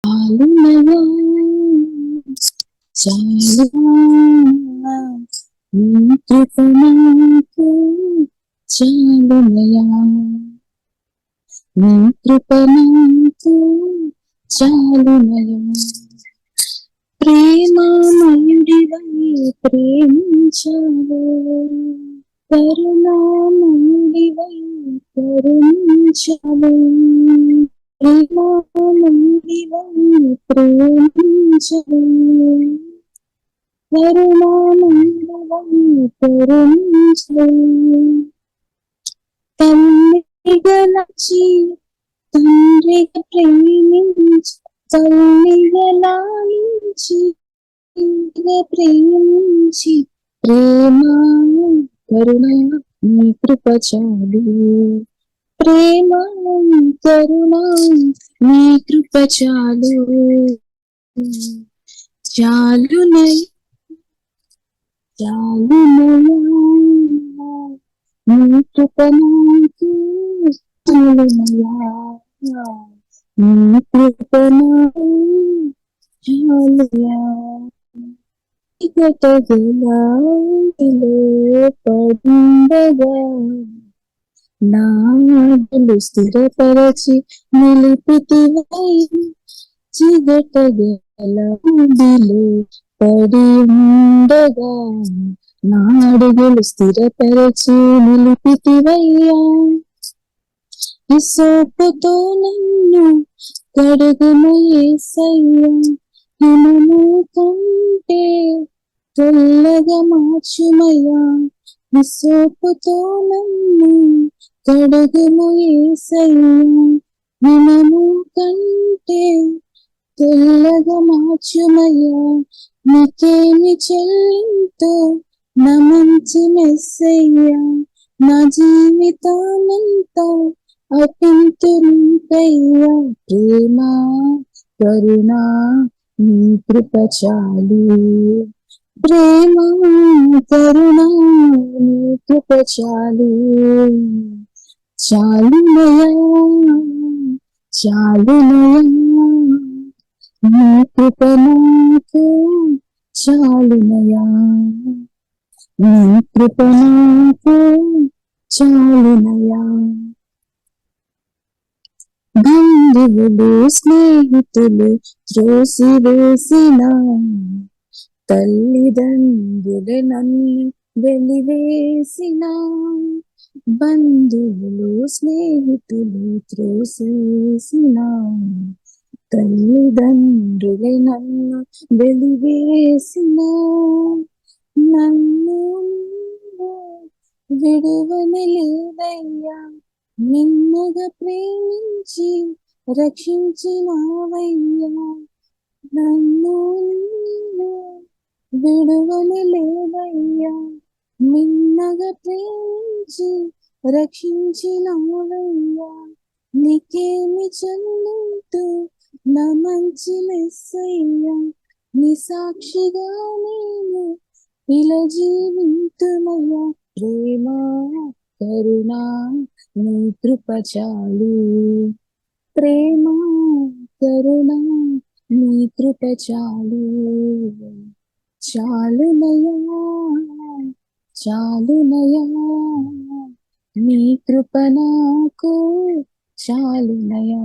చాలునయా చాలునా నీ కృప నాకు చాలునయా నీ కృప నాకు చాలునయా ప్రేమామయుడివై ప్రేమించావు కరుణామయుడివై కరుణించావు ప్రేమామయుడివై ప్రేమించావు కరుణామయుడివై కరుణించావు తల్లిగలచి తండ్రిగా ప్రేమించి తల్లిగలాయించి ప్రేమించి ప్రేమ కరుణ నీ కృప చాలు ప్రేమ కరుణ నీ కృప చాలు చాలునయ చాలునయ నీ కృప నాకు చాలునయా నీ కృప నాకు చాలునయా పడిండగా నాడులు స్థిరపరచి నిలిపితివై చిగటగలడిలో పడి ఉండగా నాడుగులు స్థిరపరచి నిలిపితివయ్యా ఇసోపుతో నన్ను కడుగుము యేసయ్యా హిమము కంటే తెల్లగా మార్చుమయ్యా ఇసోపుతో నన్ను కడుగుము యేసయ్యా హిమము కంటే తెల్లగా మార్చుమయ్యా నీకేమి చెల్లింతో నా మంచి మెస్సయ్యా నా జీవితానంతా అర్పింతునికయ్యా ప్రేమ కరుణ నీ కృప చాలు ప్రేమ కరుణ నీ కృప చాలు చాలునయా చాలునయా నీ కృప నాకు చాలునయా నీ కృప నాకు చాలునయా బంధువులు స్నేహితులు త్రోసివేసిన తల్లిదండ్రులు నన్ను వెలివేసిన బంధువులు స్నేహితులు త్రోసివేసిన తల్లిదండ్రులు నన్ను వెలివేసిన నన్ను విడువని లేదయ్యా నిన్నగా ప్రేమించి రక్షించినావయ్యా నన్ను విడువని లేదయ్యా నిన్నగా ప్రేమించి రక్షించినావయ్యా నీకేమి చెల్లింతు నా మంచి మెస్సయ్యా నీ సాక్షిగా నేను ఇలా జీవింతుమయ్యా ప్రేమ కరుణ నీ కృప చాలు ప్రేమ కరుణ నీ కృప చాలు చాలునయా చాలునయా నీ కృప నాకు చాలునయా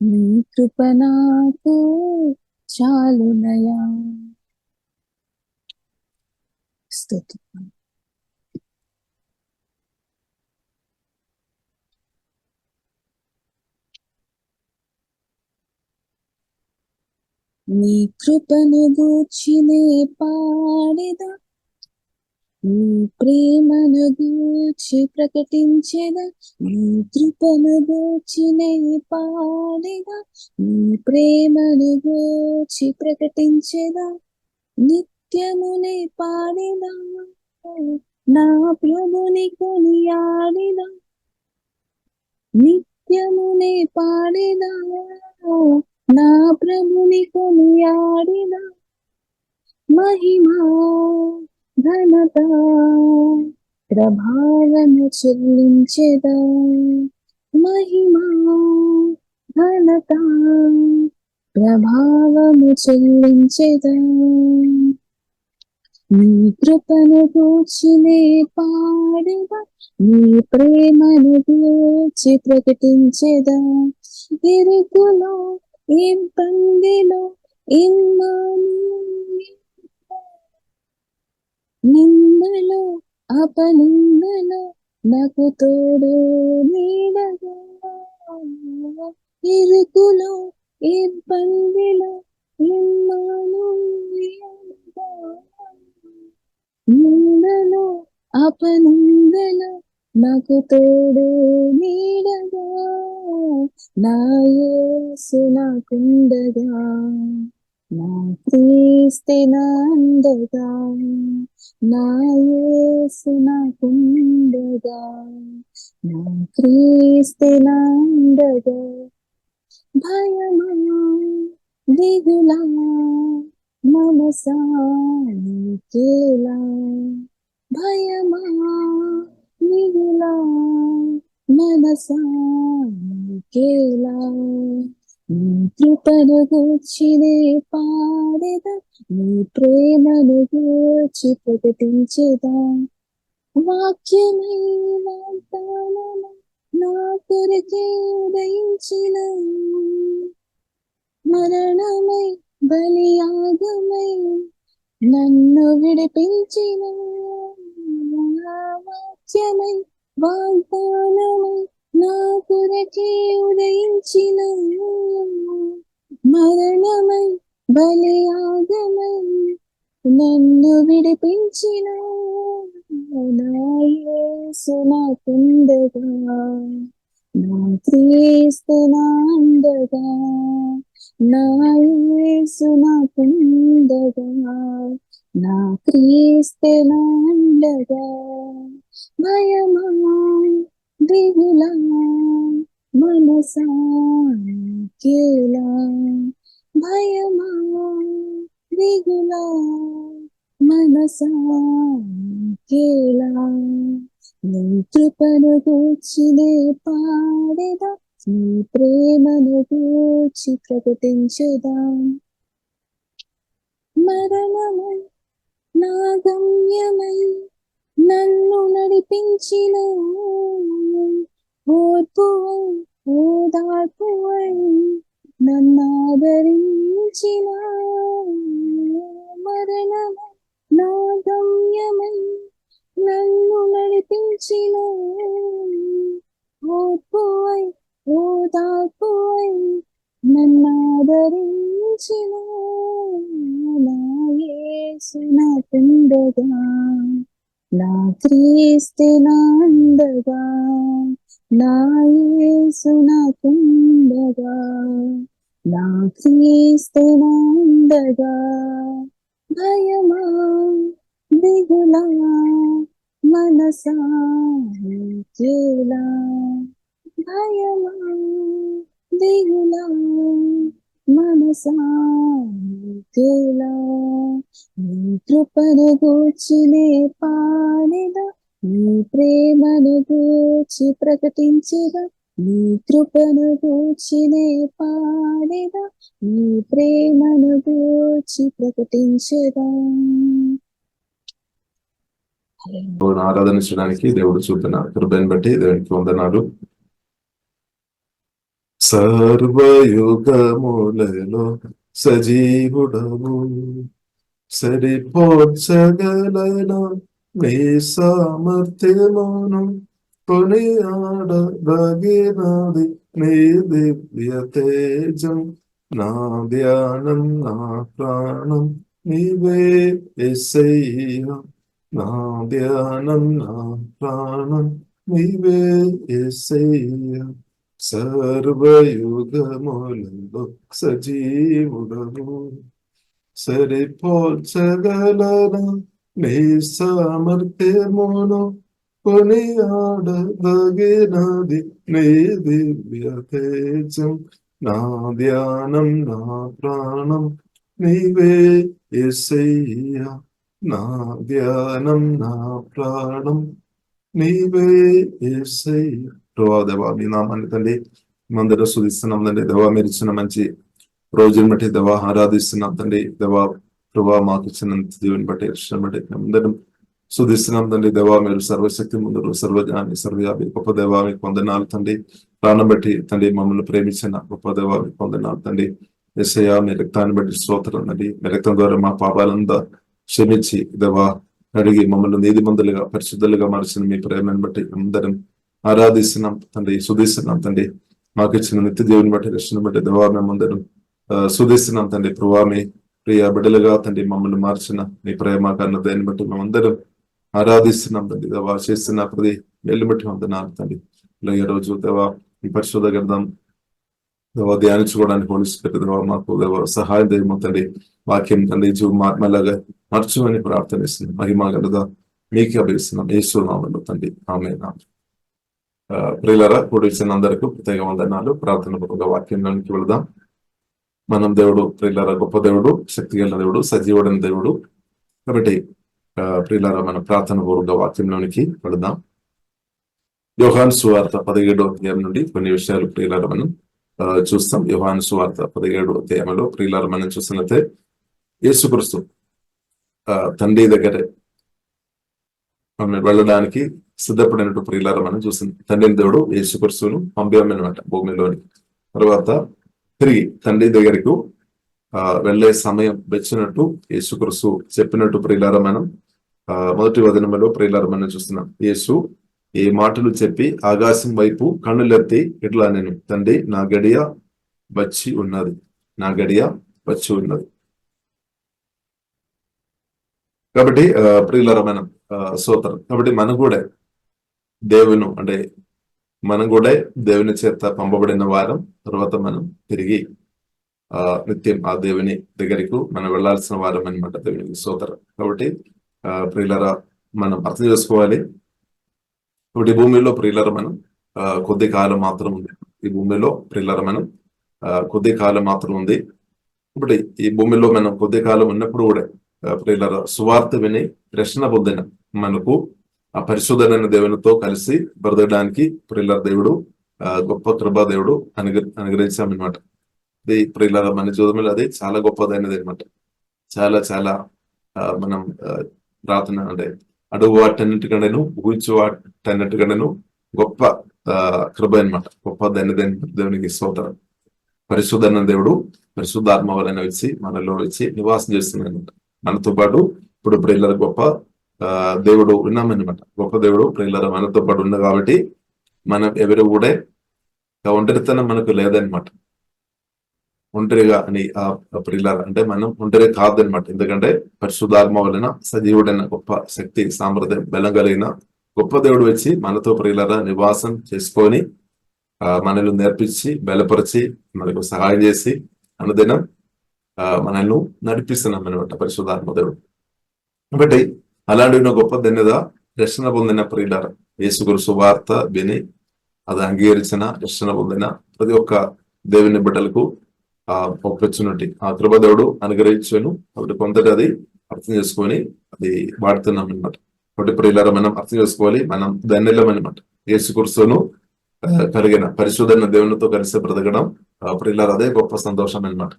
నీ కృప నాకు చాలునయా స్తుతి నీ కృపను గూర్చినే పాడేదా నీ ప్రేమను గూర్చి ప్రకటించేదా నీ కృపను గూర్చినే పాడేదా నీ ప్రేమను గూర్చి ప్రకటించేదా నిత్యమునే పాడేదా నా ప్రభుని కొనియాడేదా నిత్యమునే పాడేదా నా ప్రభుని కొనియాడేదా మహిమా ఘనత ప్రభావము చెల్లించేదా మహిమా ఘనత ప్రభావము చెల్లించెదా. నీ కృపను గూర్చినే పాడెదా, నీ ప్రేమను గూర్చి ప్రకటించెదా. ఇరుకులో ఇబ్బందిలో నిందలో అపనిందలో నాకు తోడు నీడగా. ఇరుకులో ఇబ్బందిలో నిందలో అపనిందలో నాకు తోడు నీడగా. నా యేసు నాకుండగా, నా క్రీస్తే నాండగా. నా యేసు నాకుండగా, నా క్రీస్తే నాండగా. భయమా దిగులా మనసా నీకేలా. భయమా దిగులా మనసా నీకేలా. నీ కృపను గూర్చినే పాడెదా, నీ ప్రేమను గూర్చి ప్రకటించెదా. వాక్యమై వాగ్దానమై నా కొరకే ఉదయించిన, మరణమై బలియాగమై నన్ను విడిపించిన. వాక్యమై వాగ్దానమై నా కొరకే ఉదయించిన, మరణమై బలియాగమై నన్ను విడిపించిన. నా యేసు నాకుండగా, నా క్రీస్తు నాండగా. నా యేసు నాకుండగా, నా క్రీస్తు నాండగా. భయమా దిగులా మనసా నీకేలా. భయమా దిగులా మనసా నీకేలా. నీ కృపను గూర్చినే పాడెదా, నీ ప్రేమను గూర్చి ప్రకటించెదా. మరణమై నా గమ్యమై నన్ను నడిపించిన, ఓర్పువై ఓదార్పువై నన్నాదరించిన. మరణమై నా గమ్యమై నన్ను నడిపించిన, ఓర్పువై ఓదార్పువై నన్నాదరించిన. నా యేసు నాకుండగా, నా క్రీస్తు నాండగా. నా యేసు నాకుండగా, నా క్రీస్తు నాండగా. భయమా దిగులా మనసా నీకేలా. భయమా దిగులా మనసా నీకేలా. నీ కృపను గూర్చినే పాడెదా, నీ ప్రేమను గూర్చి ప్రకటించెదా. నీ కృపను గూర్చినే పాడెదా, నీ ప్రేమను గూర్చి ప్రకటించెదా. ఆరాధించడానికి దేవుడు చూపిన కృపను బట్టి దేవునికి వందనాలు. సర్వయుగములలో సజీవుడము, సరిపోర్చగలను నీ సామర్థ్యమును. కొనియాడదగినది నీ దివ్య తేజం. నా ధ్యానం నా ప్రాణం నీవే యేసయ్యా. నా ధ్యానం నా ప్రాణం నీవే యేసయ్యా. సర్వయుగములలో సజీవుడము, సరిపోల్చగలను నీ సామర్థ్యమును. కొనియాడదగినది నీ దివ్య తేజం. నా ధ్యానం నా ప్రాణం నీవే యేసయ్యా. నా ధ్యానం నా ప్రాణం నీవే యేసయ్యా. దేవా మీ నామాన్ని తండ్రి మందరూ స్తుతిస్తున్నాం తండ్రి. దేవా మీరు ఇచ్చిన మంచి రోజుని బట్టి దేవా ఆరాధిస్తున్నాం తండ్రి. దేవా ప్రభా మాకు ఇచ్చిన దేవుని బట్టి రక్షణ బట్టి అందరం శుద్ధిస్తున్నాం తండ్రి. దేవా మీరు సర్వశక్తి ముందు సర్వజ్ఞాని సర్వవ్యాపి గొప్ప దేవా మీకు వందనాలు తండ్రి. ప్రాణం బట్టి తండ్రి మమ్మల్ని ప్రేమించిన గొప్ప దేవా మీకు వందనాలు తండ్రి. యేసయ్యా మీ రక్తాన్ని బట్టి స్తోత్రం తండ్రి. మీ రక్తం ద్వారా మా పాపాలంతా క్షమించి దేవా అడిగి మమ్మల్ని నీతిమంతులుగా పరిశుద్ధులుగా మార్చిన మీ ప్రేమను బట్టి అందరం ఆరాధిస్తున్నాం తండ్రి, శుద్ధిస్తున్నాం తండ్రి. మాకు ఇచ్చిన నిత్య దేవుని బట్టి రక్షణ బట్టి దేవా మేమందరం శుద్ధిస్తున్నాం తండ్రి. ప్రభా మీ ప్రియ బిడ్డలుగా తండ్రి మమ్మల్ని మార్చిన మీ ప్రేమ కన్న దాన్ని బట్టి మేమందరం ఆరాధిస్తున్నాం తండ్రి. దేవా చేస్తున్న ప్రతి మేలు బట్టి వందనాలు తండ్రి. ఈ రోజు దేవా ఈ పరిశుద్ధ గ్రంథం దేవా ధ్యానించుకోవడానికి పోలీసు దేవా మాకు దేవా సహాయం దయమో తండ్రి. వాక్యం తండ్రి ఆత్మలాగా మార్చమని ప్రార్థనిస్తున్నాం. మహిమా గలదా మీకే అభిస్తున్నాం యేసు నామములో తండ్రి, ఆమేన్. ప్రియులారా కూడి వచ్చిన అందరికీ ప్రత్యేక వందనాలు. ప్రార్థన పూర్వక వాక్యంలోనికి వెళదాం. మనం దేవుడు ప్రియులారా గొప్ప దేవుడు, శక్తి గల దేవుడు, సజీవుడైన దేవుడు. కాబట్టి ప్రియులారా మన ప్రార్థన పూర్వక వాక్యంలోనికి వెళదాం. యోహాను సువార్త 17వ అధ్యాయం నుండి కొన్ని విషయాలు ప్రియులారా మనం చూస్తాం. యోహాను సువార్త 17వ అధ్యాయంలో ప్రియులారా మనం చూసినట్లయితే యేసుక్రీస్తు తండ్రి దగ్గరే మనం వెళ్ళడానికి సిద్ధపడినట్టు ప్రియులారా మనం చూస్తుంది. తండ్రి దేవుడు యేసుక్రీస్తును పంపామన్నమాట భూమిలోని. తర్వాత తిరిగి తండ్రి దగ్గరకు వెళ్లే సమయం వచ్చినట్టు యేసుక్రీస్తు చెప్పినట్టు ప్రియులారా మనం మొదటి వచనంలో ప్రియులారా మనం చూస్తున్నాం. యేసు ఈ మాటలు చెప్పి ఆకాశం వైపు కన్నులెత్తి ఇట్లా నేను తండ్రి నా గడియ వచ్చి ఉన్నది, నా గడియ వచ్చి ఉన్నది. కాబట్టి ప్రియులారా మనం సోదరు కాబట్టి మనం కూడా దేవుని అంటే మనం కూడా దేవుని చేత పంపబడిన వారం. తర్వాత మనం తిరిగి నిత్యం ఆ దేవుని దగ్గరకు మనం వెళ్లాల్సిన వారం అనమాట, దేవునికి సోదరు. కాబట్టి ప్రియులారా మనం అర్థం చేసుకోవాలి. ఇప్పుడు ఈ భూమిలో ప్రియులారా మనం కొద్ది కాలం మాత్రం ఉంది. ఈ భూమిలో ప్రియులారా మనం కొద్ది కాలం మాత్రం ఉంది. ఇప్పుడు ఈ భూమిలో మనం కొద్ది కాలం ఉన్నప్పుడు కూడా ప్రియులారా సువార్త విని రక్షణ పొందిన మనకు ఆ పరిశుద్ధమైన దేవునితో కలిసి బ్రతకడానికి ప్రియులారా దేవుడు గొప్ప కృపా దేవుడు అనుగ్రహించామన్నమాట. ఇది ప్రియులారా మన జీవితంలో అది చాలా గొప్పదైనది అనమాట. చాలా చాలా మనం ప్రార్థన అంటే అడుగు వాటన్నిటికంటేను ఊహించు వాటన్నిటికంటేను గొప్ప కృప అనమాట. గొప్ప దేవునికి స్తోత్రం. పరిశుద్ధమైన దేవుడు పరిశుద్ధాత్మ వలన వచ్చి మనలో వచ్చి నివాసం చేస్తుంది అనమాట. మనతో పాటు ఇప్పుడు ప్రియులారా గొప్ప దేవుడు ఉన్నామన్నమాట. గొప్ప దేవుడు ప్రియులారా మనతో పాటు ఉంది. కాబట్టి మనం ఎవరు కూడా ఒంటరితనం మనకు లేదనమాట. ఒంటరిగా అని ఆ ప్రియులారా అంటే మనం ఒంటరి కాదనమాట. ఎందుకంటే పరిశుద్ధాత్మ వలన సజీవుడైన గొప్ప శక్తి సామర్థ్యం బలం కలిగిన గొప్ప దేవుడు వచ్చి మనతో ప్రియులారా నివాసం చేసుకొని మనల్ని నేర్పించి బలపరిచి మనకు సహాయం చేసి అనుదినం మనల్ని నడిపిస్తున్నాం అనమాట పరిశుద్ధాత్మ దేవుడు. కాబట్టి అలాంటి గొప్ప ధన్యత రక్షణ పొందిన ప్రియులారా యేసుక్రీస్తు సువార్త విని అది అంగీకరించిన రక్షణ పొందిన ప్రతి ఒక్క దేవుని బిడ్డలకు ఆపర్చునిటీ ఆ కృపదేవుడు అనుగ్రహించను. కాబట్టి కొందరు అది అర్థం చేసుకొని అది వాడుతున్నాం అనమాట. కాబట్టి ప్రియులారా మనం అర్థం చేసుకోవాలి, మనం ధన్యులం అనమాట. యేసుక్రీస్తును కలిగిన పరిశుద్ధమైన దేవునితో కలిసి బ్రతకడం ప్రియులారా అదే గొప్ప సంతోషం అనమాట.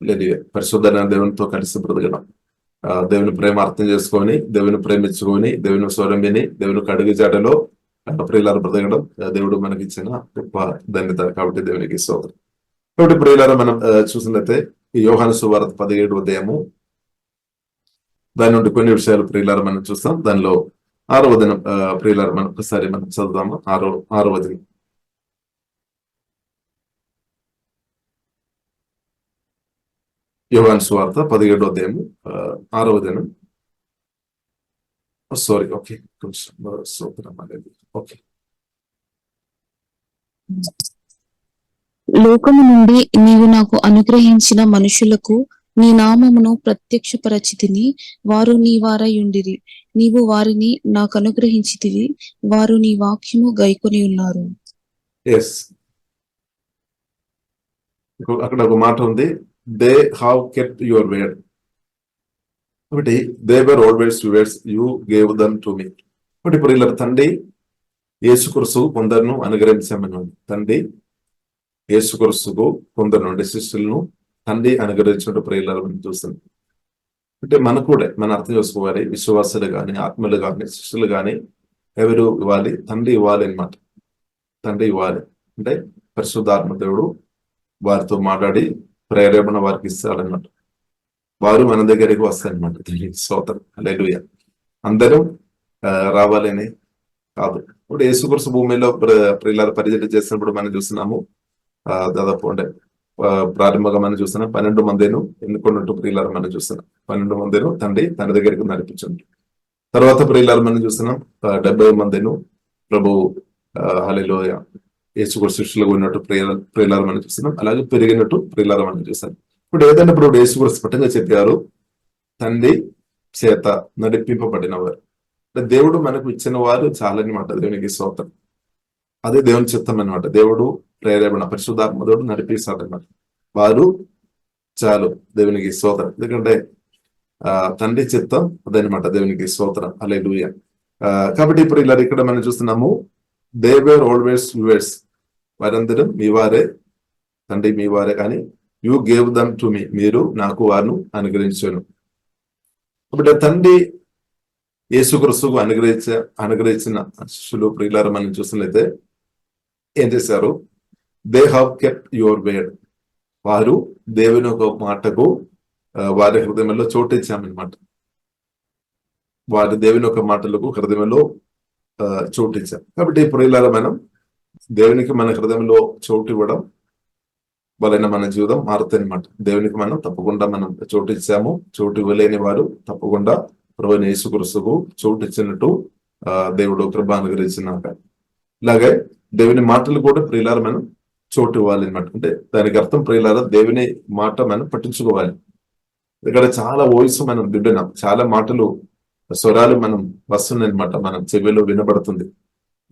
లేదు పరిశుద్ధమైన దేవునితో కలిసి బ్రతకడం, దేవుని ప్రేమ అర్థం చేసుకొని దేవుని ప్రేమించుకొని దేవుని స్వరం విని దేవుని కడుగు జాటలో ప్రియులారా బ్రతకడం దేవుడు మనకి ఇచ్చిన గొప్ప ధన్యత. కాబట్టి దేవునికి స్తోత్రం. కాబట్టి ప్రియులారా మనం చూసినట్లయితే ఈ యోహాను సువార్త 17వ అధ్యాయము దాని నుండి కొన్ని విషయాలు ప్రియులారా మనం చూస్తాం. దానిలో 6వ దినం ప్రియులారా మనం ఒకసారి మనం చదువుదాము. 6వ దినం యోహాను సువార్త 17వ అధ్యాయము 6వ దినం. Sorry okay okay. లోకము నుండి నీవు నాకు అనుగ్రహించిన మనుషులకు నీ నామమును ప్రత్యక్షపరచితిని, వారు నీ వారై ఉండిరి. నీవు వారిని నాకు అనుగ్రహించితివి, వారు నీ వాక్యము గైకొని ఉన్నారు. అక్కడ ఒక మాట ఉంది, they have kept your word. కాబట్టి they were always yours, you gave them to me. కాబట్టి ఇప్పుడు ఇలా తండ్రి యేసుక్రీస్తు కొందరును అనుగ్రహించామని తండ్రి యేసుక్రీస్తుకు కొందరు నుండి శిష్యులను తండ్రి అనుగ్రహించినట్టు ప్రియులారా మనం చూస్తున్నాం. అంటే మనకు కూడా మనం అర్థం చేసుకోవాలి, విశ్వాసులు కానీ ఆత్మలు కానీ శిష్యులు కానీ ఎవరు ఇవ్వాలి? తండ్రి ఇవ్వాలి అనమాట. తండ్రి ఇవ్వాలి అంటే పరిశుద్ధాత్మ దేవుడు వారితో మాట్లాడి ప్రేరేపణ వారికి ఇస్తాడన్నమాట. వారు మన దగ్గరికి వస్తారనమాట. స్తోత్రం, హల్లెలూయా. అందరం రావాలని కాదు. ఇప్పుడు యేసుక్రీస్తు భూమిలో ప్రియులారా పరిచయం చేసినప్పుడు మనం చూస్తున్నాము, దాదాపు అంటే ప్రారంభంగా మనం చూస్తున్నాం 12 మందిను ఎన్నుకున్నట్టు ప్రియులారా మనం చూస్తున్నాం. 12 మందిను తండ్రి తన దగ్గరికి నడిపించండి. తర్వాత ప్రియులారా మనం చూస్తున్నాం 70 మందిను ప్రభు హల్లెలూయా యేసుక్రీస్తు శిష్యులుగా ఉన్నట్టు ప్రియులారా మనం చూస్తున్నాం. అలాగే పెరిగినట్టు ప్రియులారా మనం చూస్తున్నాం. ఇప్పుడు ఏదైనా ఇప్పుడు యేసుక్రీస్తు స్పష్టంగా చెప్పారు, తండ్రి చేత నడిపింపబడినవారు. అంటే దేవుడు మనకు ఇచ్చిన వారు చాలన్నమాట. దేవునికి స్తోత్రం. అదే దేవుని చిత్తం అనమాట. దేవుడు ప్రేరేపణ పరిశుద్ధాత్మ దేవుడు నడిపిస్తాడన్నమాట. వారు చాలు, దేవునికి స్తోత్రం. ఎందుకంటే తండ్రి చిత్తం అదనమాట. దేవునికి స్తోత్రం, హల్లెలూయా. కాబట్టి ఇప్పుడు ఇలా ఇక్కడ మనం చూస్తున్నాము, దే వేర్ ఆల్వేస్ యువర్స్, వారందరూ మీ వారే, తండ్రి మీ వారే, కానీ you gave them to me, మీరు నాకు వారిని అనుగ్రహించాను. కాబట్టి తండ్రి యేసుక్రీస్తుకు అనుగ్రహించిన శిష్యులు ప్రియులారా మనం చూసినట్లయితే ఏం చేశారు? They have kept your where'd, వారు దేవుని ఒక మాటకు వారి హృదయంలో చోటు ఇచ్చామన్నమాట. వారి దేవుని ఒక మాటలకు హృదయంలో చోటు ఇచ్చాం. కాబట్టి ప్రియులారా మనం దేవునికి మన హృదయంలో చోటు ఇవ్వడం వలన మన జీవితం మారుతుంది అనమాట. దేవునికి మనం తప్పకుండా మనం చోటు ఇచ్చాము. చోటు ఇవ్వలేని వారు తప్పకుండా ప్రభువైన యేసుక్రీస్తుకు చోటు ఇచ్చినట్టు దేవుడు కృప అనుగ్రహించినాక, ఇలాగే దేవుని మాటలు కూడా ప్రియులారా మనం చోటు ఇవ్వాలి అనమాట. అంటే దానికి అర్థం ప్రియులారా దేవుని మాట మనం పట్టించుకోవాలి. ఇక్కడ చాలా వాయిస్ మనం వింటున్నాం, చాలా మాటలు స్వరాలు మనం వస్తున్నాయి అనమాట. మనం చెవిలో వినబడుతుంది.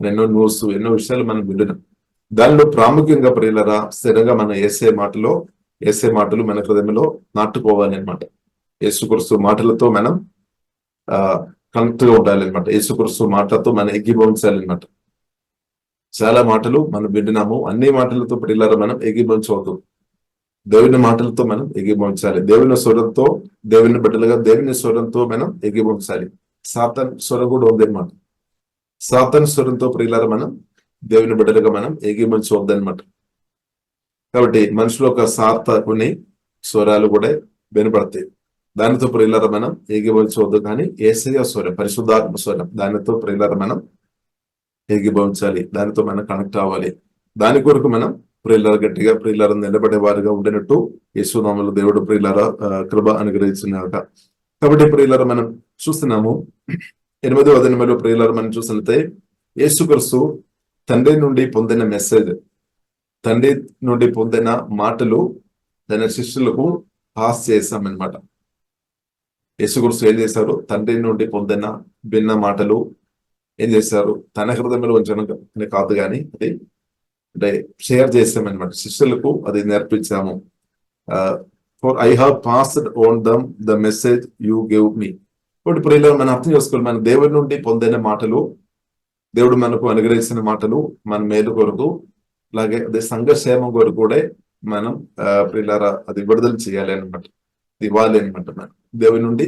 ఎన్నో న్యూస్, ఎన్నో విషయాలు మనం వింటున్నాం. దానిలో ప్రాముఖ్యంగా ప్రియులారా స్థిరంగా మన ఏసే మాటలు మన హృదయంలో నాటుకోవాలి అనమాట. యేసుక్రీస్తు మాటలతో మనం కనెక్ట్ గా ఉండాలి అనమాట. యేసుక్రీస్తు మాటలతో మనం ఎగ్గిభవించాలి అనమాట. చాలా మాటలు మనం వింటున్నాము, అన్ని మాటలతో ప్రియులారా మనం ఎగ్గిభవించవద్దు. దేవుని మాటలతో మనం ఎగిభవించాలి. దేవుని స్వరంతో, దేవుని బిడ్డలుగా దేవుని స్వరంతో మనం ఎగిభవించాలి. సాతాన్ స్వరం కూడా ఉందన్నమాట. సాతాన్ స్వరంతో ప్రియులారా మనం దేవుని బిడ్డలుగా మనం ఎగిభవించవద్దు అనమాట. కాబట్టి మనుషులు ఒక సాతాకుని స్వరాలు కూడా వినపడతాయి. దానితో ప్రియులారా మనం ఏకీభవించవద్దు, కానీ యేసయ్య స్వరం, పరిశుద్ధాత్మ స్వరం, దానితో ప్రియులారా మనం ఏకీభవించాలి. దానితో మనం కనెక్ట్ అవ్వాలి. దాని కొరకు మనం ప్రియులారా గట్టిగా ప్రియులారా నిలబడే వారిగా ఉండినట్టు యేసునామములో దేవుడు ప్రియులారా కృప అనుగ్రహించినాక. కాబట్టి ప్రియులారా మనం చూస్తున్నాము 8వ అధ్యాయంలో ప్రియులారా మనం చూసినట్లయితే యేసుక్రీస్తు తండ్రి నుండి పొందిన మెసేజ్, తండ్రి నుండి పొందిన మాటలు తన శిష్యులకు పాస్ చేశామన్నమాట. యేసుక్రీస్తు ఏం చేశారు? తండ్రి నుండి పొందిన భిన్న మాటలు ఏం చేశారు? తన హృదయంలో ఉంచడం కాదు, కానీ అది అంటే షేర్ చేసామన్నమాట. శిష్యులకు అది నేర్పించాము. For I have passed on them the message you give me. ఇప్పుడు ప్రియులారా మనం అర్థం చేసుకోవాలి, మన దేవుడి నుండి పొందిన మాటలు, దేవుడు మనకు అనుగ్రహించిన మాటలు మన మేలు కొరకు, అలాగే అదే సంఘక్షేమం కొరకు కూడా మనం ప్రియులారా అది విడుదల చేయాలి అనమాట. ఇవ్వాలి అనమాట. మనం దేవుని నుండి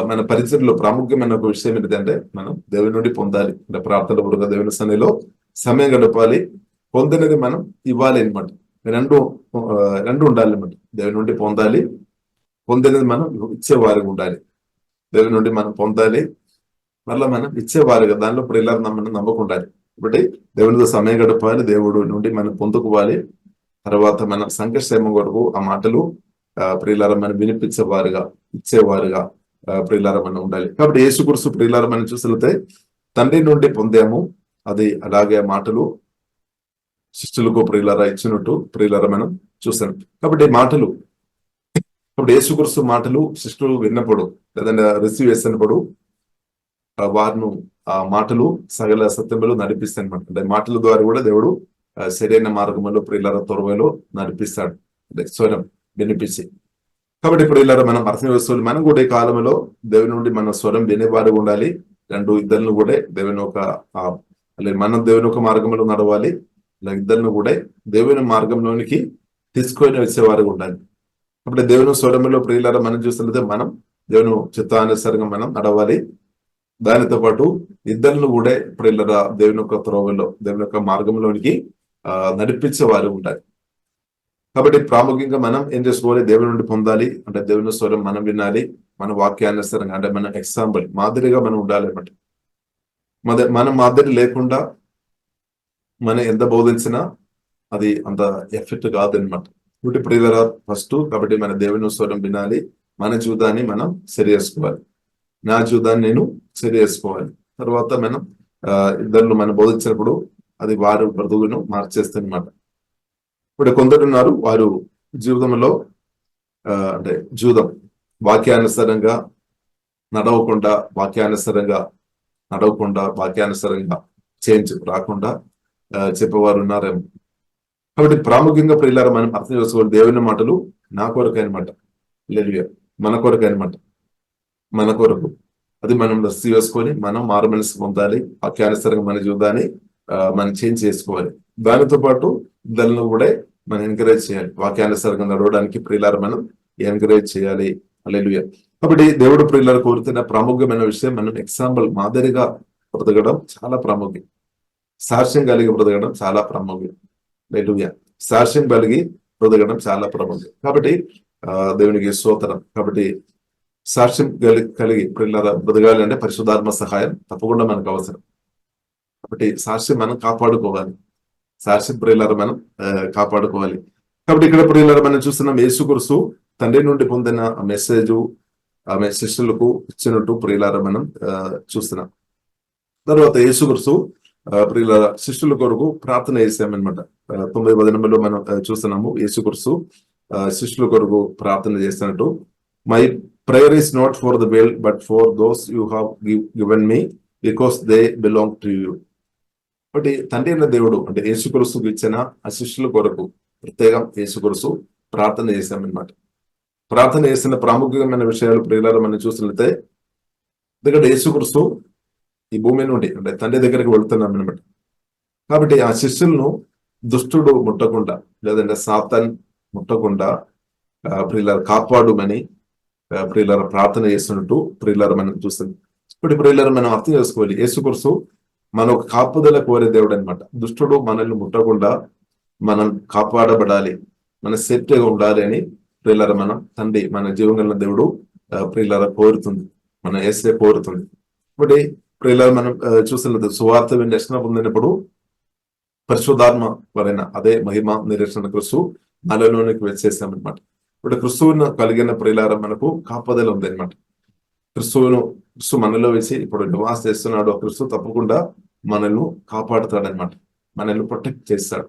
మన పరిచయంలో ప్రాముఖ్యమైన ఒక విషయం ఏంటంటే మనం దేవుని నుండి పొందాలి. అంటే ప్రార్థన పూర్వక దేవుని సన్నిధిలో సమయం గడపాలి, పొందినది మనం ఇవ్వాలి అనమాట. రెండు ఉండాలి అనమాట. దేవుని నుండి పొందాలి, పొందినది మనం ఇచ్చేవారిగా ఉండాలి. దేవుని నుండి మనం పొందాలి, మళ్ళీ మనం ఇచ్చేవారుగా, దానిలో ప్రియులారా మనం నమ్మకం ఉండాలి. కాబట్టి దేవునితో సమయం గడపాలి, దేవుడు నుండి మనం పొందుకోవాలి. తర్వాత మన సంఘక్షేమం కొరకు ఆ మాటలు ప్రియులారా మనం వినిపించేవారుగా, ఇచ్చేవారుగా ప్రియులారా మనం ఉండాలి. కాబట్టి యేసుక్రీస్తు ప్రియులారా మనం చూసినట్లయితే తండ్రి నుండి పొందాము, అది అలాగే మాటలు శిష్యులకు ప్రియులారా ఇచ్చినట్టు ప్రియులారా మనం చూసాం. కాబట్టి మాటలు, ఇప్పుడు యేసుక్రీస్తు మాటలు శిష్యులు విన్నప్పుడు లేదంటే రిసీవ్ చేసినప్పుడు వారిను ఆ మాటలు సకల సత్యములు నడిపిస్తాయి అనమాట. అంటే మాటల ద్వారా కూడా దేవుడు సరైన మార్గంలో ప్రియులారా త్వరలో నడిపిస్తాడు, అంటే స్వరం వినిపించి. కాబట్టి ప్రియులారా మనం అర్థం చేసుకోవాలి, మనం కూడా ఈ కాలంలో దేవుని నుండి మన స్వరం వినేవారు ఉండాలి. ఇద్దరిని కూడా దేవుని ఒక మనం దేవుని ఒక మార్గంలో నడవాలి, ఇలా ఇద్దరిని కూడా దేవుని మార్గంలోనికి తీసుకొని వచ్చేవారు ఉండాలి. అప్పుడు దేవుని స్వరంలో ప్రియులారా మనం చూస్తున్నదే మనం దేవుని చిత్తానుసారంగా మనం నడవాలి. దానితో పాటు ఇద్దరిని కూడా ప్రియులారా దేవుని యొక్క త్రోవలో దేవుని యొక్క మార్గంలోనికి నడిపించే వారు ఉండాలి. కాబట్టి ప్రాముఖ్యంగా మనం ఏం చేసుకోవాలి, దేవుని నుండి పొందాలి అంటే దేవుని స్వరం మనం వినాలి, మన వాక్యానుసారంగా అంటే మన ఎగ్జాంపుల్ మాదిరిగా మనం ఉండాలి అన్నమాట. మన మాదిరి లేకుండా మనం ఎంత బోధించినా అది అంత ఎఫెక్ట్ కాదనమాట. ఇప్పుడు ప్రియులారా ఫస్ట్ కాబట్టి మన దేవుని స్వరం వినాలి, మన జీవితాన్ని మనం సరి చేసుకోవాలి, నా జీవితాన్ని నేను సరి చేసుకోవాలి. తర్వాత మనం ఇద్దరు మనం బోధించినప్పుడు అది వారు బ్రతుకును మార్చేస్తారనమాట. ఇప్పుడు కొందరు ఉన్నారు వారు జీవితంలో అంటే జీవితం వాక్యానుసారంగా నడవకుండా వాక్యానుసారంగా చేంజ్ రాకుండా చెప్పేవారు ఉన్నారేమో. కాబట్టి ప్రాముఖ్యంగా ప్రియులారా మనం అర్థం చేసుకోవాలి, దేవుని మాటలు నా కొరకైన మాట, హల్లెలూయా, మన కొరకైన మాట, మన కొరకు. అది మనం రిసీవ్ చేసుకొని మనం మారు మనసు పొందాలి, వాక్యానుసారంగా మన జీవితాన్ని మనం చేంజ్ చేసుకోవాలి. దానితో పాటు దానిలో కూడా మనం ఎంకరేజ్ చేయాలి, వాక్యానుసారంగా నడవడానికి ప్రియులారా మనం ఎంకరేజ్ చేయాలి. హల్లెలూయా. కాబట్టి దేవుడు ప్రియులారా కోరుతున్న ప్రాముఖ్యమైన విషయం మనం ఎగ్జాంపుల్ మాదిరిగా బ్రతకడం చాలా ప్రాముఖ్యం. సాక్ష్యం కలిగి బ్రతకడం చాలా ప్రాముఖ్యం. హల్లెలూయా. సాక్ష్యం కలిగి బ్రతకడం చాలా ప్రాముఖ్యం. కాబట్టి దేవునికి స్తోత్రం. కాబట్టి సాక్ష్యం కలిగి ప్రియులారా బ్రతకాలి అంటే పరిశుద్ధాత్మ సహాయం తప్పకుండా మనకు అవసరం. కాబట్టి సాక్ష్యం మనం కాపాడుకోవాలి, సాక్ష్యం ప్రియులారా మనం కాపాడుకోవాలి. కాబట్టి ఇక్కడ ప్రియులారా మనం చూస్తున్నాం, యేసుక్రీస్తు తండ్రి నుండి పొందిన మెసేజ్ ఆమె శిష్యులకు ఇచ్చినట్టు ప్రియులారా మనం చూస్తున్నాం. తర్వాత యేసుక్రీస్తు ప్రియులారా శిష్యుల కొరకు ప్రార్థన చేశామన్నమాట. 9వ వచనంలో మనం చూస్తున్నాము, యేసుక్రీస్తు శిష్యుల కొరకు ప్రార్థన చేస్తున్నట్టు. My prayer is not for the world but for those you have given me because they belong to you. కాబట్టి తండ్రి అయిన దేవుడు అంటే యేసుక్రీస్తుకు ఇచ్చిన ఆ శిష్యుల కొరకు ప్రత్యేకం యేసుక్రీస్తు ప్రార్థన చేశామన్నమాట. ప్రార్థన చేసిన ప్రాముఖ్యమైన విషయాలు ప్రియులారా మనం చూసినట్లయితే, ఎందుకంటే యేసుక్రీస్తు ఈ భూమి నుండి అంటే తండ్రి దగ్గరికి వెళ్తున్నాం అనమాట. కాబట్టి ఆ శిష్యులను దుష్టుడు ముట్టకుండా లేదంటే సాతాన్ ముట్టకుండా ప్రియులారా కాపాడుమని ప్రియులారా ప్రార్థన చేస్తున్నట్టు ప్రియులారా మనం చూస్తుంది. ఇప్పుడు ప్రియులారా మనం అర్థం చేసుకోవాలి, యేసుక్రీస్తు మన ఒక కాపుదల కోరే దేవుడు అనమాట. దుష్టుడు మనల్ని ముట్టకుండా మనం కాపాడబడాలి, మన సేఫ్టీగా ఉండాలి అని ప్రియులారా మనం తండ్రి మన జీవంగల దేవుడు ప్రియులారా కోరుతుంది, మన యేసే కోరుతుంది. ఇప్పుడు ప్రియులారా మనం చూస్తున్నది సువార్త విని రక్షణ పొందినప్పుడు పరిశుద్ధాత్మ వలన అదే మహిమ నిరీక్షణ క్రీస్తు మనలోనికి వచ్చేసామన్నమాట. ఇప్పుడు క్రిస్తువును కలిగిన ప్రియులారా మనకు కాపుదల ఉంది అనమాట. క్రిస్తు మనలో వేసి ఇప్పుడు నివాస చేస్తున్నాడు. క్రిస్తు తప్పకుండా మనల్ని కాపాడుతాడనమాట, మనల్ని ప్రొటెక్ట్ చేస్తాడు.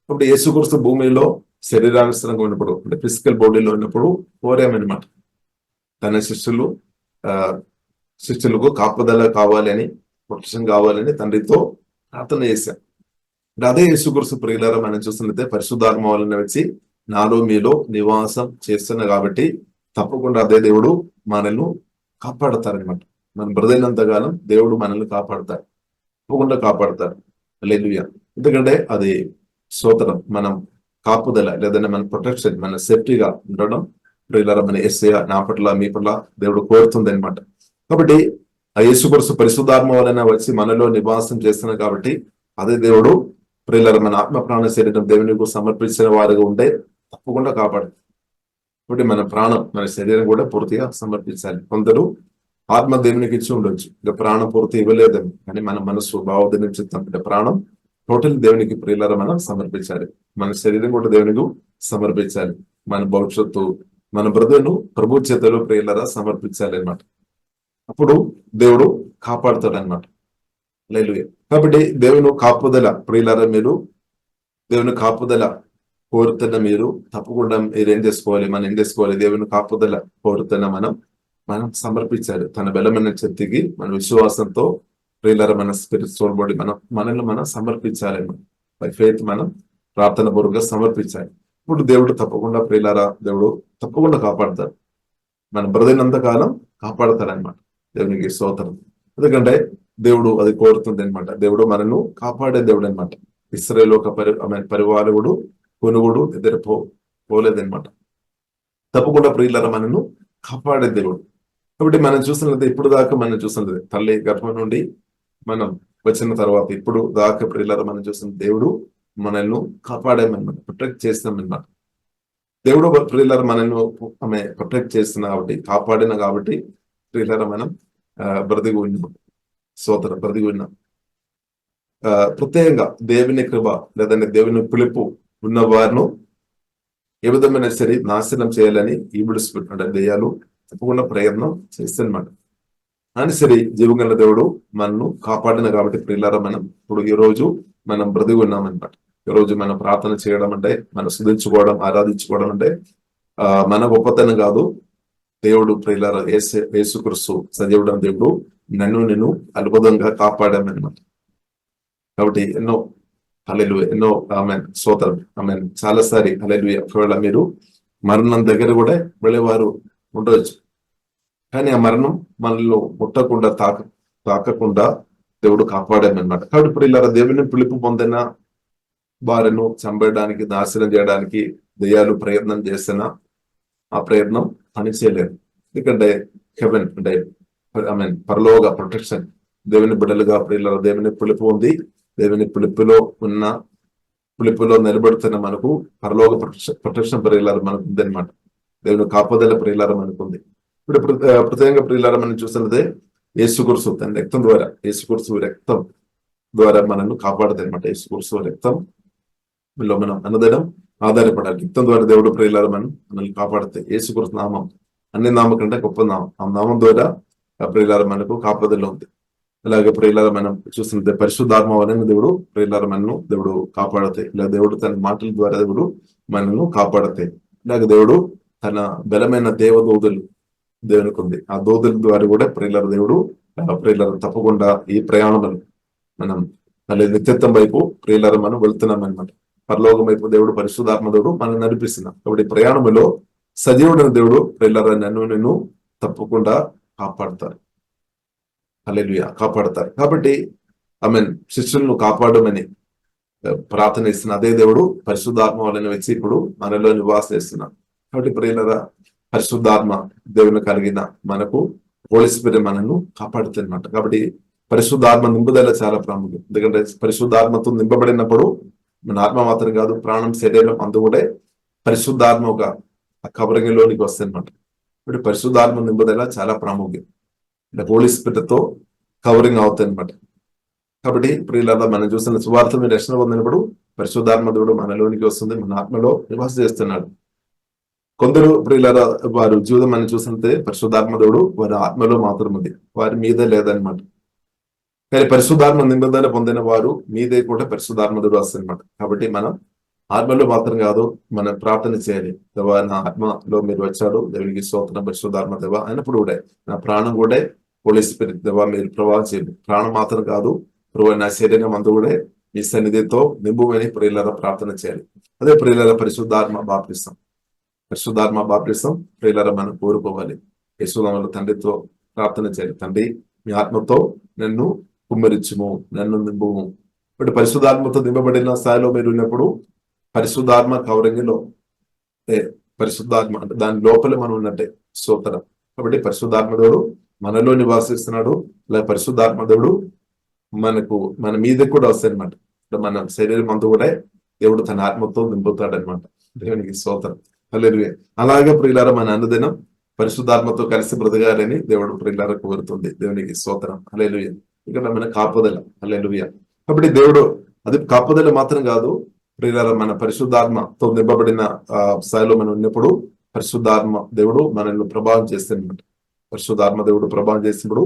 ఇప్పుడు యేసుక్రీస్తు భూమిలో శరీరానుసరంగా ఉన్నప్పుడు అంటే ఫిజికల్ బాడీలో ఉన్నప్పుడు కోరామన్నమాట, తన శిష్యులకు కాపుదల కావాలని, ప్రొటెక్షన్ కావాలని తండ్రితో ప్రార్థన చేశాం. అదే యేసుక్రీస్తు ప్రియులారా మనం చూస్తున్నట్లయితే పరిశుద్ధాత్మ వలన వచ్చి నాలో మీలో నివాసం చేస్తున్నా కాబట్టి తప్పకుండా అదే దేవుడు మనల్ని కాపాడతారనమాట. మనం బ్రదైనంత కాలం దేవుడు మనల్ని కాపాడతారు, తప్పకుండా కాపాడతారు. హల్లెలూయా. ఎందుకంటే అది స్తోత్రం, మనం కాపుదల లేదంటే మన ప్రొటెక్షన్, మన సేఫ్టీగా ఉండడం ప్రియులారా మన యేసయ్య నా పట్ల మీ పట్ల దేవుడు కోరుతుంది అనమాట. కాబట్టి ఆ యేసుక్రీస్తు పరిశుద్ధాత్మ వలన వచ్చి మనలో నివాసం చేస్తున్నారు కాబట్టి అదే దేవుడు ప్రియులారా మన ఆత్మ ప్రాణ శరీరం దేవునికి సమర్పించిన వారిగా ఉంటే తప్పకుండా కాపాడు. కాబట్టి మన ప్రాణం మన శరీరం కూడా పూర్తిగా సమర్పించాలి. కొందరు ఆత్మ దేవునికి ఇచ్చి ఉండొచ్చు, ఇంకా ప్రాణం పూర్తి ఇవ్వలేదని, కానీ మన మనసు భావోద్యం చిత్తం అంటే ప్రాణం టోటల్ దేవునికి ప్రియులారా మనం సమర్పించాలి. మన శరీరం కూడా దేవునికి సమర్పించాలి. మన భవిష్యత్తు మన బ్రతుకును ప్రభు చేతులు ప్రియులారా సమర్పించాలి అన్నమాట. అప్పుడు దేవుడు కాపాడుతాడు అనమాట. హల్లెలూయా. కాబట్టి దేవుని కాపుదల ప్రియులారా మీరు దేవుని కాపుదల కోరుతున్న మీరు తప్పకుండా మీరు ఏం చేసుకోవాలి, మనం ఏం చేసుకోవాలి, దేవుని కాపుదల కోరుతున్న మనం సమర్పించాలి. తన బలమైన శక్తికి మన విశ్వాసంతో ప్రియులారా మన స్పిరిచువల్ బాడీ మనల్ని మనం సమర్పించాలి. బై ఫెయిత్ మనం ప్రార్థన పూర్వకంగా సమర్పించాలి. ఇప్పుడు దేవుడు తప్పకుండా ప్రియులారా దేవుడు తప్పకుండా కాపాడతాడు, మన బ్రదైనంత కాలం కాపాడతాడు అనమాట. దేవునికి స్తోత్రం. ఎందుకంటే దేవుడు అది కోరుతుంది అనమాట. దేవుడు మనను కాపాడే దేవుడు అనమాట. ఇశ్రాయేలు ఒక పరివారకుడు కొనుగుడు ఇద్దరు పోలేదనమాట. తప్పకుండా ప్రియులారా మనను కాపాడే దేవుడు. కాబట్టి మనం చూసినట్లయితే ఇప్పుడు దాకా మనం చూసినది తల్లి గర్భం నుండి మనం వచ్చిన తర్వాత ఇప్పుడు దాకా ప్రియులారా మనం చూసిన దేవుడు మనల్ని కాపాడామన్నమాట, ప్రొటెక్ట్ చేస్తామన్నమాట. దేవుడు ప్రియులారా మనల్ని ప్రొటెక్ట్ చేస్తున్నా కాబట్టి, కాపాడిన కాబట్టి ప్రియులారా మనం బ్రతికి ఉన్నాం. సోదర బ్రతికి ఉన్నాం. ప్రత్యేకంగా దేవుని కృప లేదంటే దేవుని పిలుపు ఉన్న వారిను ఏ విధమైన సరే నాశనం చేయాలని ఈబుడు స్పిరిట్ అంటే దెయ్యాలు తప్పకుండా ప్రయత్నం చేస్తున్నమాట. అని సరే జీవగల దేవుడు మనను కాపాడిన కాబట్టి ప్రియులారా మనం ఇప్పుడు ఈ రోజు మనం బ్రతికి ఉన్నామన్నమాట. ఈ రోజు మనం ప్రార్థన చేయడం అంటే, మనం స్తుతించుకోవడం, ఆరాధించుకోవడం అంటే మన గొప్పతనం కాదు. దేవుడు ప్రియులారా యేసుక్రీస్తు సజీవుడు దేవుడు నిన్ను అద్భుతంగా కాపాడామన్నమాట. కాబట్టి ఎన్నో హల్లెలూయా, ఎన్నో ఆమేన్ స్తోత్రం, ఆమేన్. చాలాసారి హల్లెలూయా. ఒకవేళ మీరు మరణం దగ్గర కూడా వెళ్ళేవారు ఉండవచ్చు, కానీ ఆ మరణం మనల్ని ముట్టకుండా తాకకుండా దేవుడు కాపాడామన్నమాట. కాబట్టి ఇప్పుడు ఇలా దేవుని పిలుపు పొందిన వారిను చంపేయడానికి, నాశనం చేయడానికి దెయ్యాలు ప్రయత్నం చేసిన ఆ ప్రయత్నం పని చేయలేదు. ఎందుకంటే హెవెన్ అంటే పరలోక ప్రొటెక్షన్, దేవుని బిడ్డలుగా ప్రియుల దేవుని పిలుపు ఉంది. దేవుని పిలుపులో నిలబడుతున్న మనకు పరలోక ప్రొటెక్షన్ ప్రియులారా మనకు ఉంది అనమాట. దేవుని కాపుదల ప్రియులారా మనకు ఉంది. ఇప్పుడు ప్రత్యేకంగా ప్రియులారా మనం చూస్తున్నదే యేసుక్రీస్తు తన రక్తం ద్వారా, యేసుక్రీస్తు రక్తం ద్వారా మనల్ని కాపాడుతుంది అనమాట. యేసుక్రీస్తు రక్తం లో మనం అన్నదనం ఆధారపడాలి. రక్తం ద్వారా దేవుడు ప్రియులారా మనల్ని కాపాడుతాయి. యేసుక్రీస్తు నామం అన్ని నామం కంటే గొప్ప నామం. ఆ నామం ద్వారా ప్రియులారా మనకు కాపుదల ఉంది. అలాగే ప్రియులారా మనం చూస్తున్నది పరిశుద్ధాత్మ వలన దేవుడు ప్రియులారా మనను దేవుడు కాపాడతాయి. ఇలా దేవుడు తన మాటల ద్వారా దేవుడు మనల్ని కాపాడతాయి. ఇలాగ దేవుడు తన బలమైన దేవదూతలు దేవునికి ఉంది. ఆ దూతల ద్వారా కూడా ప్రియులారా దేవుడు ప్రియులారా తప్పకుండా ఈ ప్రయాణం మనం నిత్యత్వం వైపు ప్రియులారా మనం వెళ్తున్నాం అనమాట. పరలోకం వైపు దేవుడు పరిశుద్ధాత్మ దేవుడు మనం నడిపిస్తున్నాం. కాబట్టి ప్రయాణంలో సజీవుడైన దేవుడు ప్రియులారా నిన్ను తప్పకుండా కాపాడతారు. హల్లెలూయా, కాపాడతారు. కాబట్టి శిష్యులను కాపాడమని ప్రార్థన ఇస్తున్న అదే దేవుడు పరిశుద్ధాత్మ వలన వచ్చి ఇప్పుడు మనలో నివాసం చేస్తున్నాం. కాబట్టి ప్రియులారా పరిశుద్ధాత్మ దేవుని కలిగిన మనకు హోలీ స్పిరిట్ మనను కాపాడుతున్నమాట. కాబట్టి పరిశుద్ధాత్మ నింపుదల చాలా ప్రాముఖ్యం. ఎందుకంటే పరిశుద్ధాత్మతో నింపబడినప్పుడు మన ఆత్మ మాత్రం కాదు, ప్రాణం, శరీరం అందు కూడా పరిశుద్ధాత్మ ఒక కవరింగ్లోనికి వస్తుందన్నమాట. ఇప్పుడు పరిశుద్ధాత్మ నింపుదల చాలా ప్రాముఖ్యం. హోలీ స్పిరిట్ తో కవరింగ్ అవుతుంది అనమాట. కాబట్టి ప్రియులారా మనం చూస్తున్న సువార్త మీరు రక్షణ పొందినప్పుడు పరిశుద్ధాత్మ దేవుడు మనలోనికి వస్తుంది, మన ఆత్మలో నివాస చేస్తున్నాడు. కొందరు ప్రియులారా వారు జీవితం మనం చూస్తుంటే పరిశుద్ధాత్మ దేవుడు వారి ఆత్మలో మాత్రం ఉంది, వారి మీద లేదనమాట. కానీ పరిశుద్ధాత్మ నిబంధన పొందిన వారు మీదే కూడా పరిశుద్ధాత్మ దేవుడు వస్తుంది అనమాట. కాబట్టి మనం ఆత్మలో మాత్రం కాదు, మనం ప్రార్థన చేయాలి. దేవా నా ఆత్మలో మీరు వచ్చాడు, దేవునికి స్తోత్రం పరిశుద్ధాత్మ దేవా అయినప్పుడు కూడా నా ప్రాణం కూడా హోలీ స్పిరిట్ దేవా మీరు ప్రభావం చేయండి. ప్రాణం మాత్రం కాదు ప్రభు, నా శరీరం అంతా కూడా మీ సన్నిధితో నింపుమని ప్రియులారా ప్రార్థన చేయాలి. అదే ప్రియులారా పరిశుద్ధాత్మ బాప్తిసం. పరిశుద్ధాత్మ బాప్తిసం ప్రియులారా మనం కోరుకోవాలి. యేసునామములో తండ్రితో ప్రార్థన చేయాలి. తండ్రి మీ ఆత్మతో నన్ను కుమ్మరించుము, నన్ను నింపుము. ఇప్పుడు పరిశుద్ధాత్మతో నింపబడిన స్థాయిలో మీరు ఉన్నప్పుడు పరిశుద్ధాత్మ కవరింగ్లో పరిశుద్ధాత్మ అంటే దాని లోపల మనం ఉన్నట్టే స్తోత్రం. కాబట్టి పరిశుద్ధాత్మ దేవుడు మనలో నివాసిస్తున్నాడు. ఇలా పరిశుద్ధాత్మ దేవుడు మన మీద కూడా వస్తాయి అనమాట. మన శరీరం అంతా కూడా దేవుడు తన ఆత్మతో నింపుతాడు అనమాట. దేవునికి స్తోత్రం, హల్లెలూయా. అలాగే ప్రియులారా మన అనుదినం పరిశుద్ధాత్మతో కలిసి బ్రతకాలని దేవుడు ప్రియులారా కోరుతుంది. దేవునికి స్తోత్రం, హల్లెలూయా. ఇక్కడ మన కాపుదల, హల్లెలూయా. కాబట్టి దేవుడు అది కాపుదల మాత్రం కాదు ప్రియులారా, మన పరిశుద్ధాత్మతో నింపబడిన స్థాయిలో మనం ఉన్నప్పుడు పరిశుద్ధాత్మ దేవుడు మనల్ని ప్రభావం చేస్తాడనమాట. పరిశుద్ధాత్మ దేవుడు ప్రభావం చేసినప్పుడు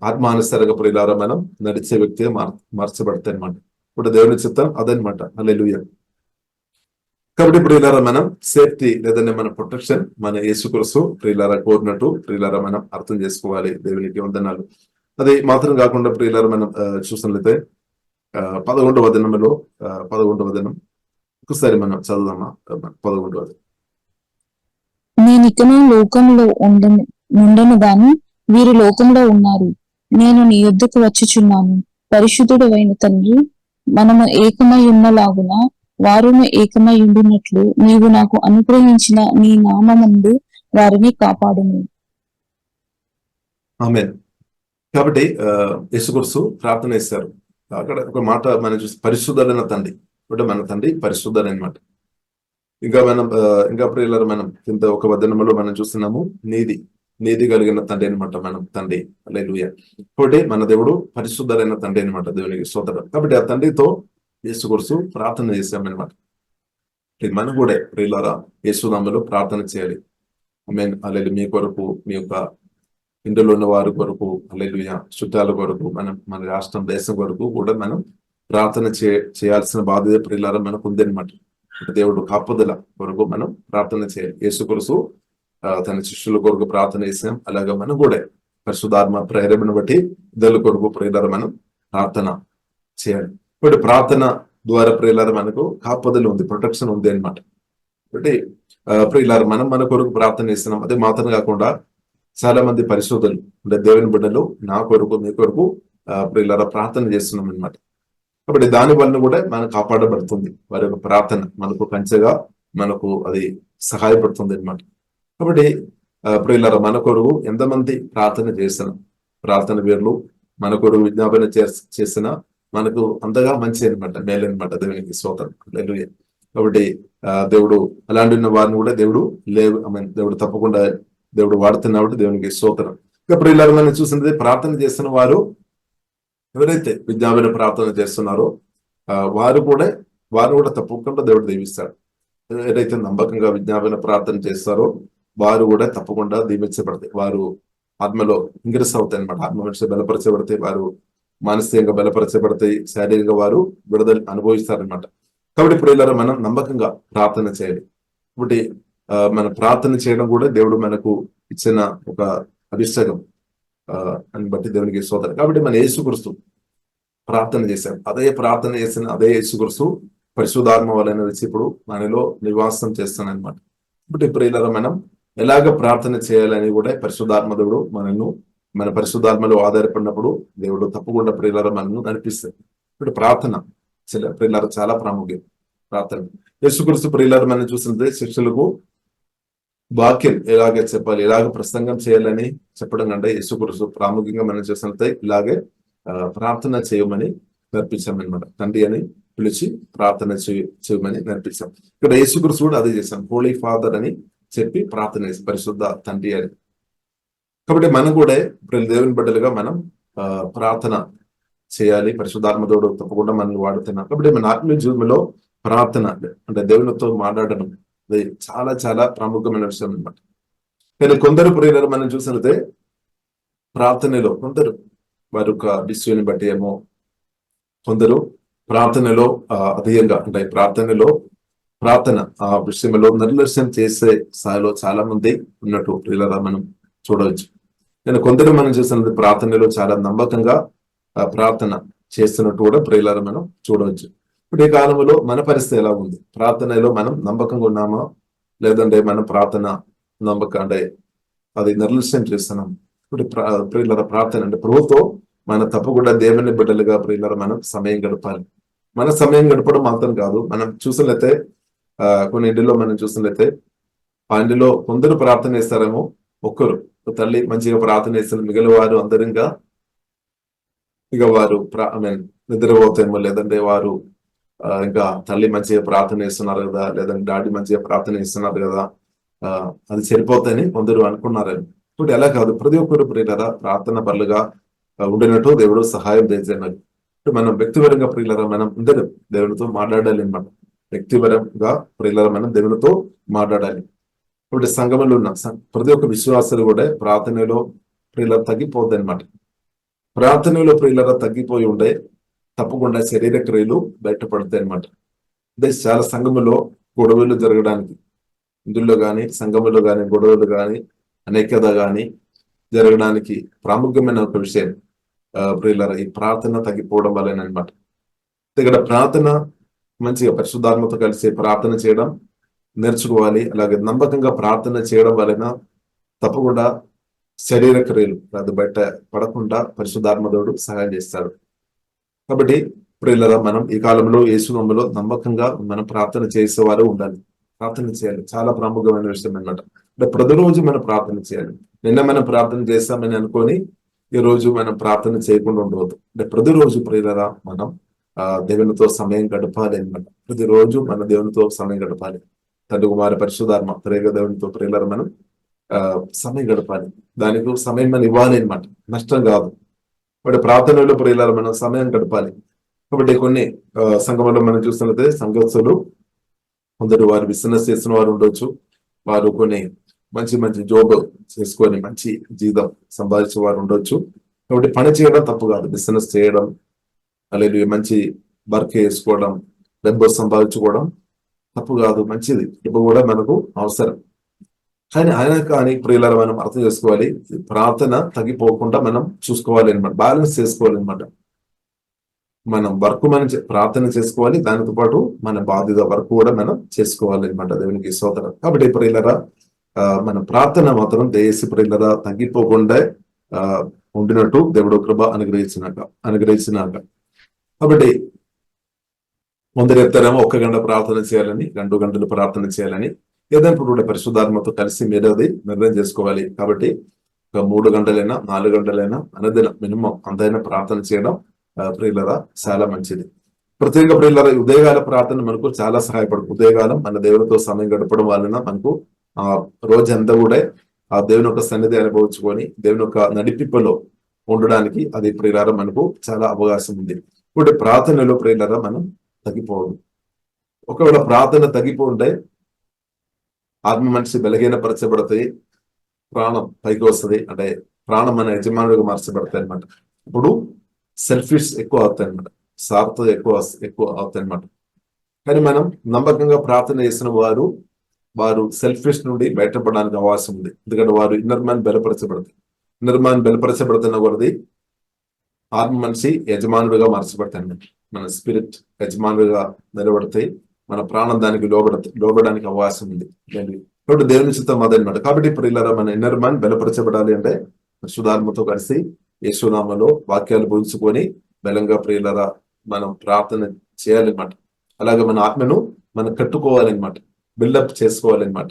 ఆత్మానుసారంగా ప్రియులారా మనం నడిచే వ్యక్తిగా మార్చబడతాయి అనమాట. ఇప్పుడు దేవుని చిత్తం అదనమాట, హల్లెలూయా. కాబట్టి ప్రియులారా మనం సేఫ్టీ లేదంటే మన ప్రొటెక్షన్ మన యేసుక్రీస్తు ప్రియులారా కోరినట్టు ప్రియులారా మనం అర్థం చేసుకోవాలి. దేవునికి వందనాలు. అది మాత్రం కాకుండా ప్రియులారా మనం చూసినట్లయితే 11వ వచనంలో 11వ వచనం ఒకసారి మనం చదువుదామా? 11వ వచనం. నేనికను లోకంలో ఉండను గాని వీరు లోకంలో ఉన్నారు, నేను నీ యొద్దకు వచ్చుచున్నాను. పరిశుద్ధుడవైన తండ్రి, మనము ఏకమై ఉన్నలాగున వారును ఏకమై ఉండునట్లు నీవు నాకు అనుగ్రహించిన నీ నామమందు వారిని కాపాడుము. ఆమేన్. కాబట్టి యేసుక్రీస్తు ప్రార్థన చేశారు. అక్కడ ఒక మాట మనం చూసి పరిశుద్ధుడైన తండ్రి అంటే మన తండ్రి పరిశుద్ధుడైన మాట. ఇంకా ప్రియులారా, మనం కింద ఒక వచనంలో మనం చూస్తున్నాము నీతి కలిగిన తండ్రి అనమాట మనం తండ్రి. హల్లెలూయా. కాబట్టి మన దేవుడు పరిశుద్ధుడైన తండ్రి అనమాట, దేవునికి స్తోత్రం. కాబట్టి ఆ తండ్రితో యేసుక్రీస్తు ప్రార్థన చేశామన్నమాట. మనం కూడా ప్రియులారా యేసునామములో ప్రార్థన చేయాలి. ఆమేన్. హల్లెలూయా. మీ కొరకు, మీ యొక్క ఇందులో ఉన్న వారి కొరకు, హల్లెలూయా, చుట్టాల కొరకు, మన రాష్ట్రం దేశం కొరకు కూడా మనం ప్రార్థన చేయాల్సిన బాధ్యత ప్రియులారా మనకు ఉంది అనమాట. దేవుడు కాపుదల కొరకు మనం ప్రార్థన చేయాలి. యేసుక్రీస్తు తన శిష్యుల కొరకు ప్రార్థన చేసాం. అలాగే మనం కూడా పరిశుద్ధాత్మ ప్రేరేపణ బట్టి ఇద్దరు కొరకు ప్రియులారా మనం ప్రార్థన చేయాలి. ఇప్పుడు ప్రార్థన ద్వారా ప్రియులారా మనకు కాపుదల ఉంది, ప్రొటెక్షన్ ఉంది అనమాట. కాబట్టి ప్రియులారా మనం మన కొరకు ప్రార్థన చేస్తున్నాం. అదే మాత్రం కాకుండా చాలా మంది పరిశోధనలు అంటే దేవుని బిడ్డలు నా కొరకు, మీ కొరకు ప్రియులారా ప్రార్థన చేస్తున్నాం అనమాట. కాబట్టి దాని వలన కూడా మనం కాపాడబడుతుంది. వారి యొక్క ప్రార్థన మనకు కంచెగా మనకు అది సహాయపడుతుంది అనమాట. కాబట్టి ప్రియులారా మన కొరకు ఎంతమంది ప్రార్థన చేస్తున్నాం, ప్రార్థన పేర్లు మన కొరకు విజ్ఞాపన చేసిన మనకు అంతగా మంచి అనమాట, మేలనమాట, దేవునికి స్తోత్రం. హల్లెలూయా. కాబట్టి దేవుడు అలాంటి ఉన్న వారిని కూడా దేవుడు తప్పకుండా దేవుడు వాడుతున్నాడు, దేవునికి స్తోత్రం. ఇంకా ప్రియులారా మనం చూసినది ప్రార్థన చేస్తున్న వారు ఎవరైతే విజ్ఞాపన ప్రార్థన చేస్తున్నారో వారు కూడా తప్పకుండా దేవుడు దీవిస్తాడు. ఎవరైతే నమ్మకంగా విజ్ఞాపన ప్రార్థన చేస్తారో వారు కూడా తప్పకుండా దీవించబడతాయి. వారు ఆత్మలో ఇంగ్రెస్ అవుతాయి అనమాట. ఆత్మ మనిషి బలపరచబడితే వారు మానసికంగా బలపరచబడతాయి, శారీరకంగా వారు విడుదల అనుభవిస్తారనమాట. కాబట్టి ఇప్పుడు మనం నమ్మకంగా ప్రార్థన చేయాలి. కాబట్టి మన ప్రార్థన చేయడం కూడా దేవుడు మనకు ఇచ్చిన ఒక అభిషేకం అని బట్టి దేవునికి స్తోత్రం. కాబట్టి మన యేసుక్రీస్తు ప్రార్థన చేశాం. అదే ప్రార్థన చేసిన అదే యేసుక్రీస్తు పరిశుద్ధాత్మ వలన వచ్చి ఇప్పుడు మనలో నివాసం చేస్తానన్నమాట. ఇప్పుడు ప్రియులారా మనం ఎలాగ ప్రార్థన చేయాలని కూడా పరిశుద్ధాత్మ దేవుడు మన పరిశుద్ధాత్మలో ఆధారపడినప్పుడు దేవుడు తప్పకుండా ప్రియులారా మనను నడిపిస్తాడు. ఇప్పుడు ప్రార్థన ప్రియులారా చాలా ప్రాముఖ్యం. ప్రార్థన యేసుక్రీస్తు ప్రియులారా మనం చూసినట్టే శిష్యులకు వాక్యం ఎలాగ చెప్పాలి, ఎలాగ ప్రసంగం చేయాలని చెప్పడం కంటే యేసుక్రీస్తు ప్రాముఖ్యంగా మనం చేసినట్టే ఇలాగే ప్రార్థన చేయమని నేర్పించామన్నమాట. తండ్రి అని పిలిచి ప్రార్థన చేయమని నేర్పించాం. ఇక్కడ యేసుక్రీస్తు కూడా అదే చేశాం, హోలీ ఫాదర్ అని చెప్పి ప్రార్థన చేసి పరిశుద్ధ తండ్రి అని. కాబట్టి మనం కూడా దేవుని బిడ్డలుగా మనం ప్రార్థన చేయాలి. పరిశుద్ధాత్మతోడు తప్పకుండా మనల్ని వాడుతున్నాం. కాబట్టి మన ఆత్మీయ జీవితంలో ప్రార్థన అంటే దేవునితో మాట్లాడడం అది చాలా చాలా ప్రాముఖ్యమైన విషయం అనమాట. కానీ కొందరు ప్రియులు మనం చూసినట్లయితే ప్రార్థనలో కొందరు వారి యొక్క డిసిషన్ని బట్టి ఏమో కొందరు ప్రార్థనలో అధికంగా అంటే ప్రార్థన ఆ విషయంలో నిర్లక్ష్యం చేసే స్థాయిలో చాలా మంది ఉన్నట్టు ప్రియులరా మనం చూడవచ్చు. కానీ కొందరు మనం చూసినట్టు ప్రార్థనలో చాలా నమ్మకంగా ప్రార్థన చేస్తున్నట్టు కూడా ప్రియులరా మనం చూడవచ్చు. ఇప్పుడు ఈ కాలంలో మన పరిస్థితి ఎలా ఉంది? ప్రార్థనలో మనం నమ్మకంగా ఉన్నామా, లేదంటే మనం ప్రార్థన అంటే అది నిర్లక్ష్యం చేస్తున్నాం? ఇప్పుడు ప్రియులరా ప్రార్థన అంటే ప్రభుతో మన తప్పకుండా దేవుని బిడ్డలుగా ప్రియులరా మనం సమయం గడపాలి. మన సమయం గడపడం మాత్రం కాదు, మనం చూసినట్లయితే కొన్ని ఇంటిలో మనం చూసినట్లయితే ఆ ఇంటిలో కొందరు ప్రార్థన చేస్తారేమో, ఒక్కరు తల్లి మంచిగా ప్రార్థన చేస్తారు, మిగిలిన వారు అందరంగా ఇక వారు నిద్రపోతాయేమో, లేదంటే వారు ఇంకా తల్లి మంచిగా ప్రార్థన చేస్తున్నారు కదా, లేదంటే డాడీ మంచిగా ప్రార్థన చేస్తున్నారు కదా, అది సరిపోతాయని కొందరు అనుకున్నారేమో. ఇప్పుడు ఎలా కాదు, ప్రతి ఒక్కరు ప్రియులరా ప్రార్థన పరులుగా ఉండినట్టు దేవుడు సహాయం చేసేది. ఇప్పుడు మనం వ్యక్తిపరంగా ప్రియులరా మనం అందరూ దేవునితో మాట్లాడాలి అనమాట. వ్యక్తిపరంగా ప్రియులరా మనం దేవునితో మాట్లాడాలి. ఇప్పుడు సంఘంలో ఉన్న ప్రతి ఒక్క విశ్వాసాలు కూడా ప్రార్థనలో ప్రియులరా తగ్గిపోద్ది అనమాట. ప్రార్థనలో ప్రియులరా తగ్గిపోయి ఉండే తప్పకుండా శరీర క్రియలు బయటపడతాయి అనమాట. అంటే చాలా సంఘములో గొడవలు జరగడానికి, ఇందులో కానీ సంఘములో కానీ గొడవలు కానీ అనేకత కానీ జరగడానికి ప్రాముఖ్యమైన ఒక విషయం ప్రియులరా ఈ ప్రార్థన తగ్గిపోవడం వల్లనమాట. ఇక్కడ ప్రార్థన మంచిగా పరిశుద్ధాత్మతో కలిసి ప్రార్థన చేయడం నేర్చుకోవాలి. అలాగే నమ్మకంగా ప్రార్థన చేయడం వలన తప్పకుండా శరీర క్రియలు అది బయట పడకుండా పరిశుద్ధాత్మ దేవుడు సహాయం చేస్తాడు. కాబట్టి ప్రియులారా, మనం ఈ కాలంలో యేసునామములో నమ్మకంగా మనం ప్రార్థన చేసేవారు ఉండాలి. ప్రార్థన చేయాలి, చాలా ప్రాముఖ్యమైన విషయం అన్నమాట. అంటే ప్రతిరోజు మనం ప్రార్థన చేయాలి. నిన్న మనం ప్రార్థన చేస్తామని అనుకొని ఈ రోజు మనం ప్రార్థన చేయకుండా ఉండవద్దు. అంటే ప్రతిరోజు ప్రియులారా మనం దేవునితో సమయం గడపాలి అన్నమాట. ప్రతిరోజు మన దేవునితో సమయం గడపాలి. తండ్రి కుమార పరిశుధాత్మ త్రేగ దేవునితో ప్రియులారా మనం సమయం గడపాలి. దానికి సమయం మనం ఇవ్వాలి అన్నమాట, నష్టం కాదు. వాటి ప్రార్థనలో ప్రియులారా మనం సమయం గడపాలి. కాబట్టి కొన్ని సంఘంలో మనం చూస్తున్నట్లయితే సంఘస్థులు కొందరు వారు బిజినెస్ చేసిన వారు ఉండొచ్చు. వారు కొన్ని మంచి మంచి జాబ్ చేసుకొని మంచి జీవితం సంపాదించే వారు ఉండొచ్చు. కాబట్టి పని చేయడం తప్పు కాదు, బిజినెస్ చేయడం అలాగే మంచి వర్క్ చేసుకోవడం, డబ్బు సంపాదించుకోవడం తప్పు కాదు, మంచిది. డబ్బు కూడా మనకు అవసరం. కానీ ప్రియులారా మనం అర్థం చేసుకోవాలి, ప్రార్థన తగ్గిపోకుండా మనం చూసుకోవాలి అనమాట, బ్యాలెన్స్ చేసుకోవాలి అనమాట. మనం వర్క్ మనం ప్రార్థన చేసుకోవాలి, దానితో పాటు మన బాధ్యత వర్క్ కూడా మనం చేసుకోవాలి అనమాట. దేవునికి స్తోత్రం. కాబట్టి ప్రియులారా మన ప్రార్థన మాత్రం దేశ ప్రియులారా తగ్గిపోకుండా ఉండినట్టు దేవుడు కృప అనుగ్రహించినాక. కాబట్టి కొందరు చెప్తారేమో 1 గంట ప్రార్థన చేయాలని, 2 గంటలు ప్రార్థన చేయాలని. ఏదైనా కూడా పరిశుద్ధాత్మతో కలిసి మీరు అది నిర్ణయం చేసుకోవాలి. కాబట్టి 3 గంటలైనా 4 గంటలైనా అనుదినం మినిమం అంతైనా ప్రార్థన చేయడం ప్రియులరా చాలా మంచిది. ప్రత్యేక ప్రియులరా ఉదయకాల ప్రార్థన మనకు చాలా సహాయపడుతుంది. ఉదయకాలం మన దేవునితో సమయం గడపడం వలన మనకు రోజంతా కూడా ఆ దేవుని యొక్క సన్నిధి అనుభవించుకొని దేవుని యొక్క నడిపింపులో ఉండడానికి అది ప్రియులారా మనకు చాలా అవకాశం ఉంది. ఇప్పుడు ప్రార్థనలో ప్రియులారా మనం తగ్గిపోవద్దు. ఒకవేళ ప్రార్థన తగ్గిపోతే ఆత్మ మనిషి బలహీనపరచబడతాయి, ప్రాణం పైకి వస్తుంది. అంటే ప్రాణం మన యజమానుడిగా మార్చబడతాయి అనమాట. ఇప్పుడు సెల్ఫిష్ ఎక్కువ అవుతాయి అనమాట, స్వార్థ ఎక్కువ అవుతాయి అనమాట. కానీ మనం నమ్మకంగా ప్రార్థన చేసిన వారు సెల్ఫిష్ నుండి బయటపడడానికి అవకాశం ఉంది. ఎందుకంటే వారు ఇన్నర్ మ్యాన్ బలపరచబడతాయి. ఇన్నర్ మ్యాన్ బలపరచబడుతున్న కొలది ఆత్మ మనిషి యజమానుడిగా మార్చబడతాయి. మన స్పిరిట్ యజమానుడిగా నిలబడతాయి, మన ప్రాణం దానికి లోబడడానికి అవకాశం ఉంది. కాబట్టి దేవుని చిత్తం అదనమాట. కాబట్టి ప్రియులారా మన ఇన్నర్ మ్యాన్ బలపరచబడాలి అంటే పరిశుద్ధాత్మతో కలిసి యేసునామములో వాక్యాలు బోధించుకొని బలంగా ప్రియులారా మనం ప్రార్థన చేయాలన్నమాట. అలాగే మన ఆత్మను మనం కట్టుకోవాలన్నమాట, బిల్డప్ చేసుకోవాలన్నమాట.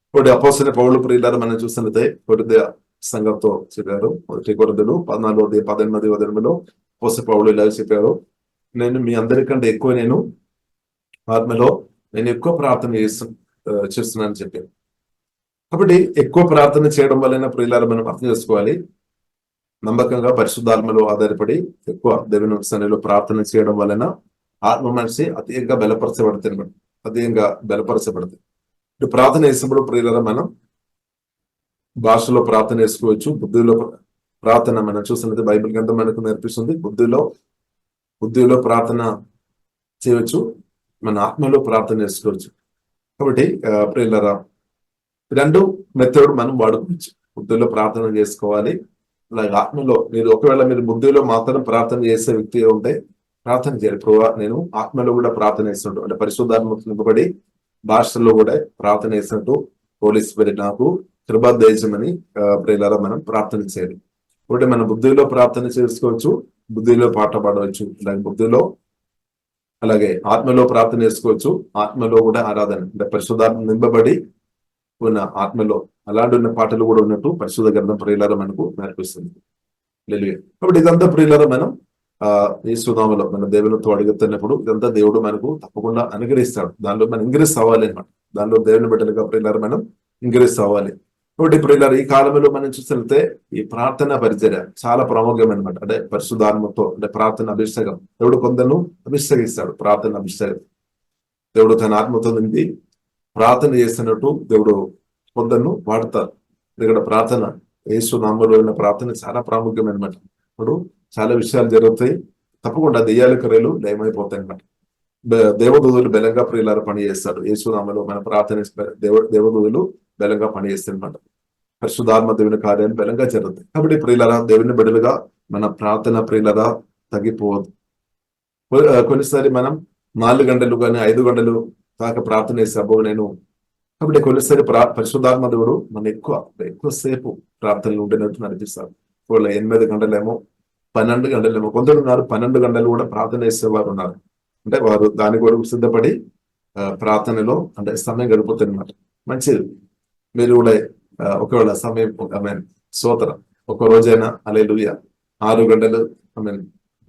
ఇప్పుడు అపోస్తలుడైన పౌలు ప్రియులారా మనం చూస్తున్నదే కొరింథీ సంఘంతో చెప్పారు. 1 కొరింథీయులు 14:18 అపోస్తలుడైన పౌలు ఇలా చెప్పారు, నేను మీ అందరికంటే ఎక్కువ నేను ఆత్మలో ఎక్కువ ప్రార్థన చేస్తున్నానని చెప్పాను. కాబట్టి ఎక్కువ ప్రార్థన చేయడం వలన ప్రియులారా మనం అర్థం చేసుకోవాలి, నమ్మకంగా పరిశుద్ధాత్మలో ఆధారపడి ఎక్కువ దేవుని సన్నిధిలో ప్రార్థన చేయడం వలన ఆత్మ మనిషి అధికంగా బలపరచబడుతుంది. ఇప్పుడు ప్రార్థన చేసినప్పుడు ప్రియులారా మనం భాషలో ప్రార్థన చేసుకోవచ్చు, బుద్ధిలో ప్రార్థన మనం చూస్తున్నది బైబిల్ గ్రంథం మనకు నేర్పిస్తుంది. బుద్ధిలో ప్రార్థన చేయవచ్చు, మన ఆత్మలో ప్రార్థన చేసుకోవచ్చు. కాబట్టి ప్రియులారా 2 మెథడ్ మనం వాడుకోవచ్చు. బుద్ధిలో ప్రార్థన చేసుకోవాలి, అలాగే ఆత్మలో. ఒకవేళ మీరు బుద్ధిలో మాత్రం ప్రార్థన చేసే వ్యక్తి ఉంటే ప్రార్థన చేయాలి. ప్రభు నేను ఆత్మలో కూడా ప్రార్థన చేస్తున్నట్టు, అంటే పరిశుద్ధాత్మ నింపబడి భాషల్లో కూడా ప్రార్థన చేసినట్టు హోలీ స్పిరిట్ నాకు కృప దయచేయమని ప్రియులారా మనం ప్రార్థన చేయాలి. కాబట్టి మనం బుద్ధిలో ప్రార్థన చేసుకోవచ్చు, బుద్ధిలో పాట పాడవచ్చు, అలాగే ఆత్మలో ప్రార్థన చేసుకోవచ్చు. ఆత్మలో కూడా ఆరాధన, అంటే పరిశుద్ధాత్మ నింపబడి ఉన్న ఆత్మలో అలాంటి ఉన్న పాటలు కూడా ఉన్నట్టు పరిశుద్ధ గ్రంథం ప్రియులారా మనకు నేర్పిస్తుంది. కాబట్టి ఇదంతా ప్రియులారా మనం యేసునామములో మన దేవునితో అడుగుతున్నప్పుడు ఇదంతా దేవుడు మనకు తప్పకుండా అనుగ్రహిస్తాడు. దానిలో మనం ఇంగ్రెస్ అవ్వాలి అనమాట. దానిలో దేవుని బిడ్డలుగా ప్రియులారా మనం ఇంగ్రెస్ అవ్వాలి. కాబట్టి ప్రియులారా ఈ కాలంలో మనం చూస్తే ఈ ప్రార్థన పరిచర్య చాలా ప్రాముఖ్యమైనమాట. అంటే పరిశుద్ధాత్మతో, అంటే ప్రార్థన అభిషేకం. దేవుడు కొందరు అభిషేకిస్తాడు. ప్రార్థన అభిషేకం దేవుడు తన ఆత్మతో నిండి ప్రార్థన చేస్తున్నట్టు దేవుడు కొందరు వాడతారు. ఇక్కడ ప్రార్థన యేసునామములో ఉన్న ప్రార్థన చాలా ప్రాముఖ్యమైనమాట. ఇప్పుడు చాలా విషయాలు జరుగుతాయి, తప్పకుండా దెయ్యాల క్రియలు లయమైపోతాయి అనమాట. దేవదూతులు బలంగా ప్రియులారా పని చేస్తాడు. యేసునామములో మన ప్రార్థన దేవదూతులు బలంగా పనిచేస్తాయి అనమాట. పరిశుద్ధాత్మ దేవుని కార్యాలు బలంగా జరుగుతాయి. కాబట్టి ప్రియులారా దేవుని బిడ్డలుగా మన ప్రార్థన ప్రియులారా తగ్గిపోవద్దు. కొన్నిసారి మనం 4 గంటలు కానీ 5 గంటలు దాకా ప్రార్థన చేసే నేను కాబట్టి కొన్నిసారి పరిశుద్ధాత్మ దేవుడు మనం ఎక్కువసేపు ప్రార్థనలు ఉండినట్టు నడిపిస్తారు. ఒకవేళ 8 గంటలేమో 12 గంటలేమో, కొందరు ఉన్నారు 12 గంటలు కూడా ప్రార్థన చేసేవారు ఉన్నారు. అంటే వారు దాని కొరకు సిద్ధపడి ప్రార్థనలో అంటే సమయం గడుపుతున్నమాట. మంచిది. మీరు కూడా ఒకవేళ సమయం స్తోత్రం ఒక రోజైనా హల్లెలూయా 6 గంటలు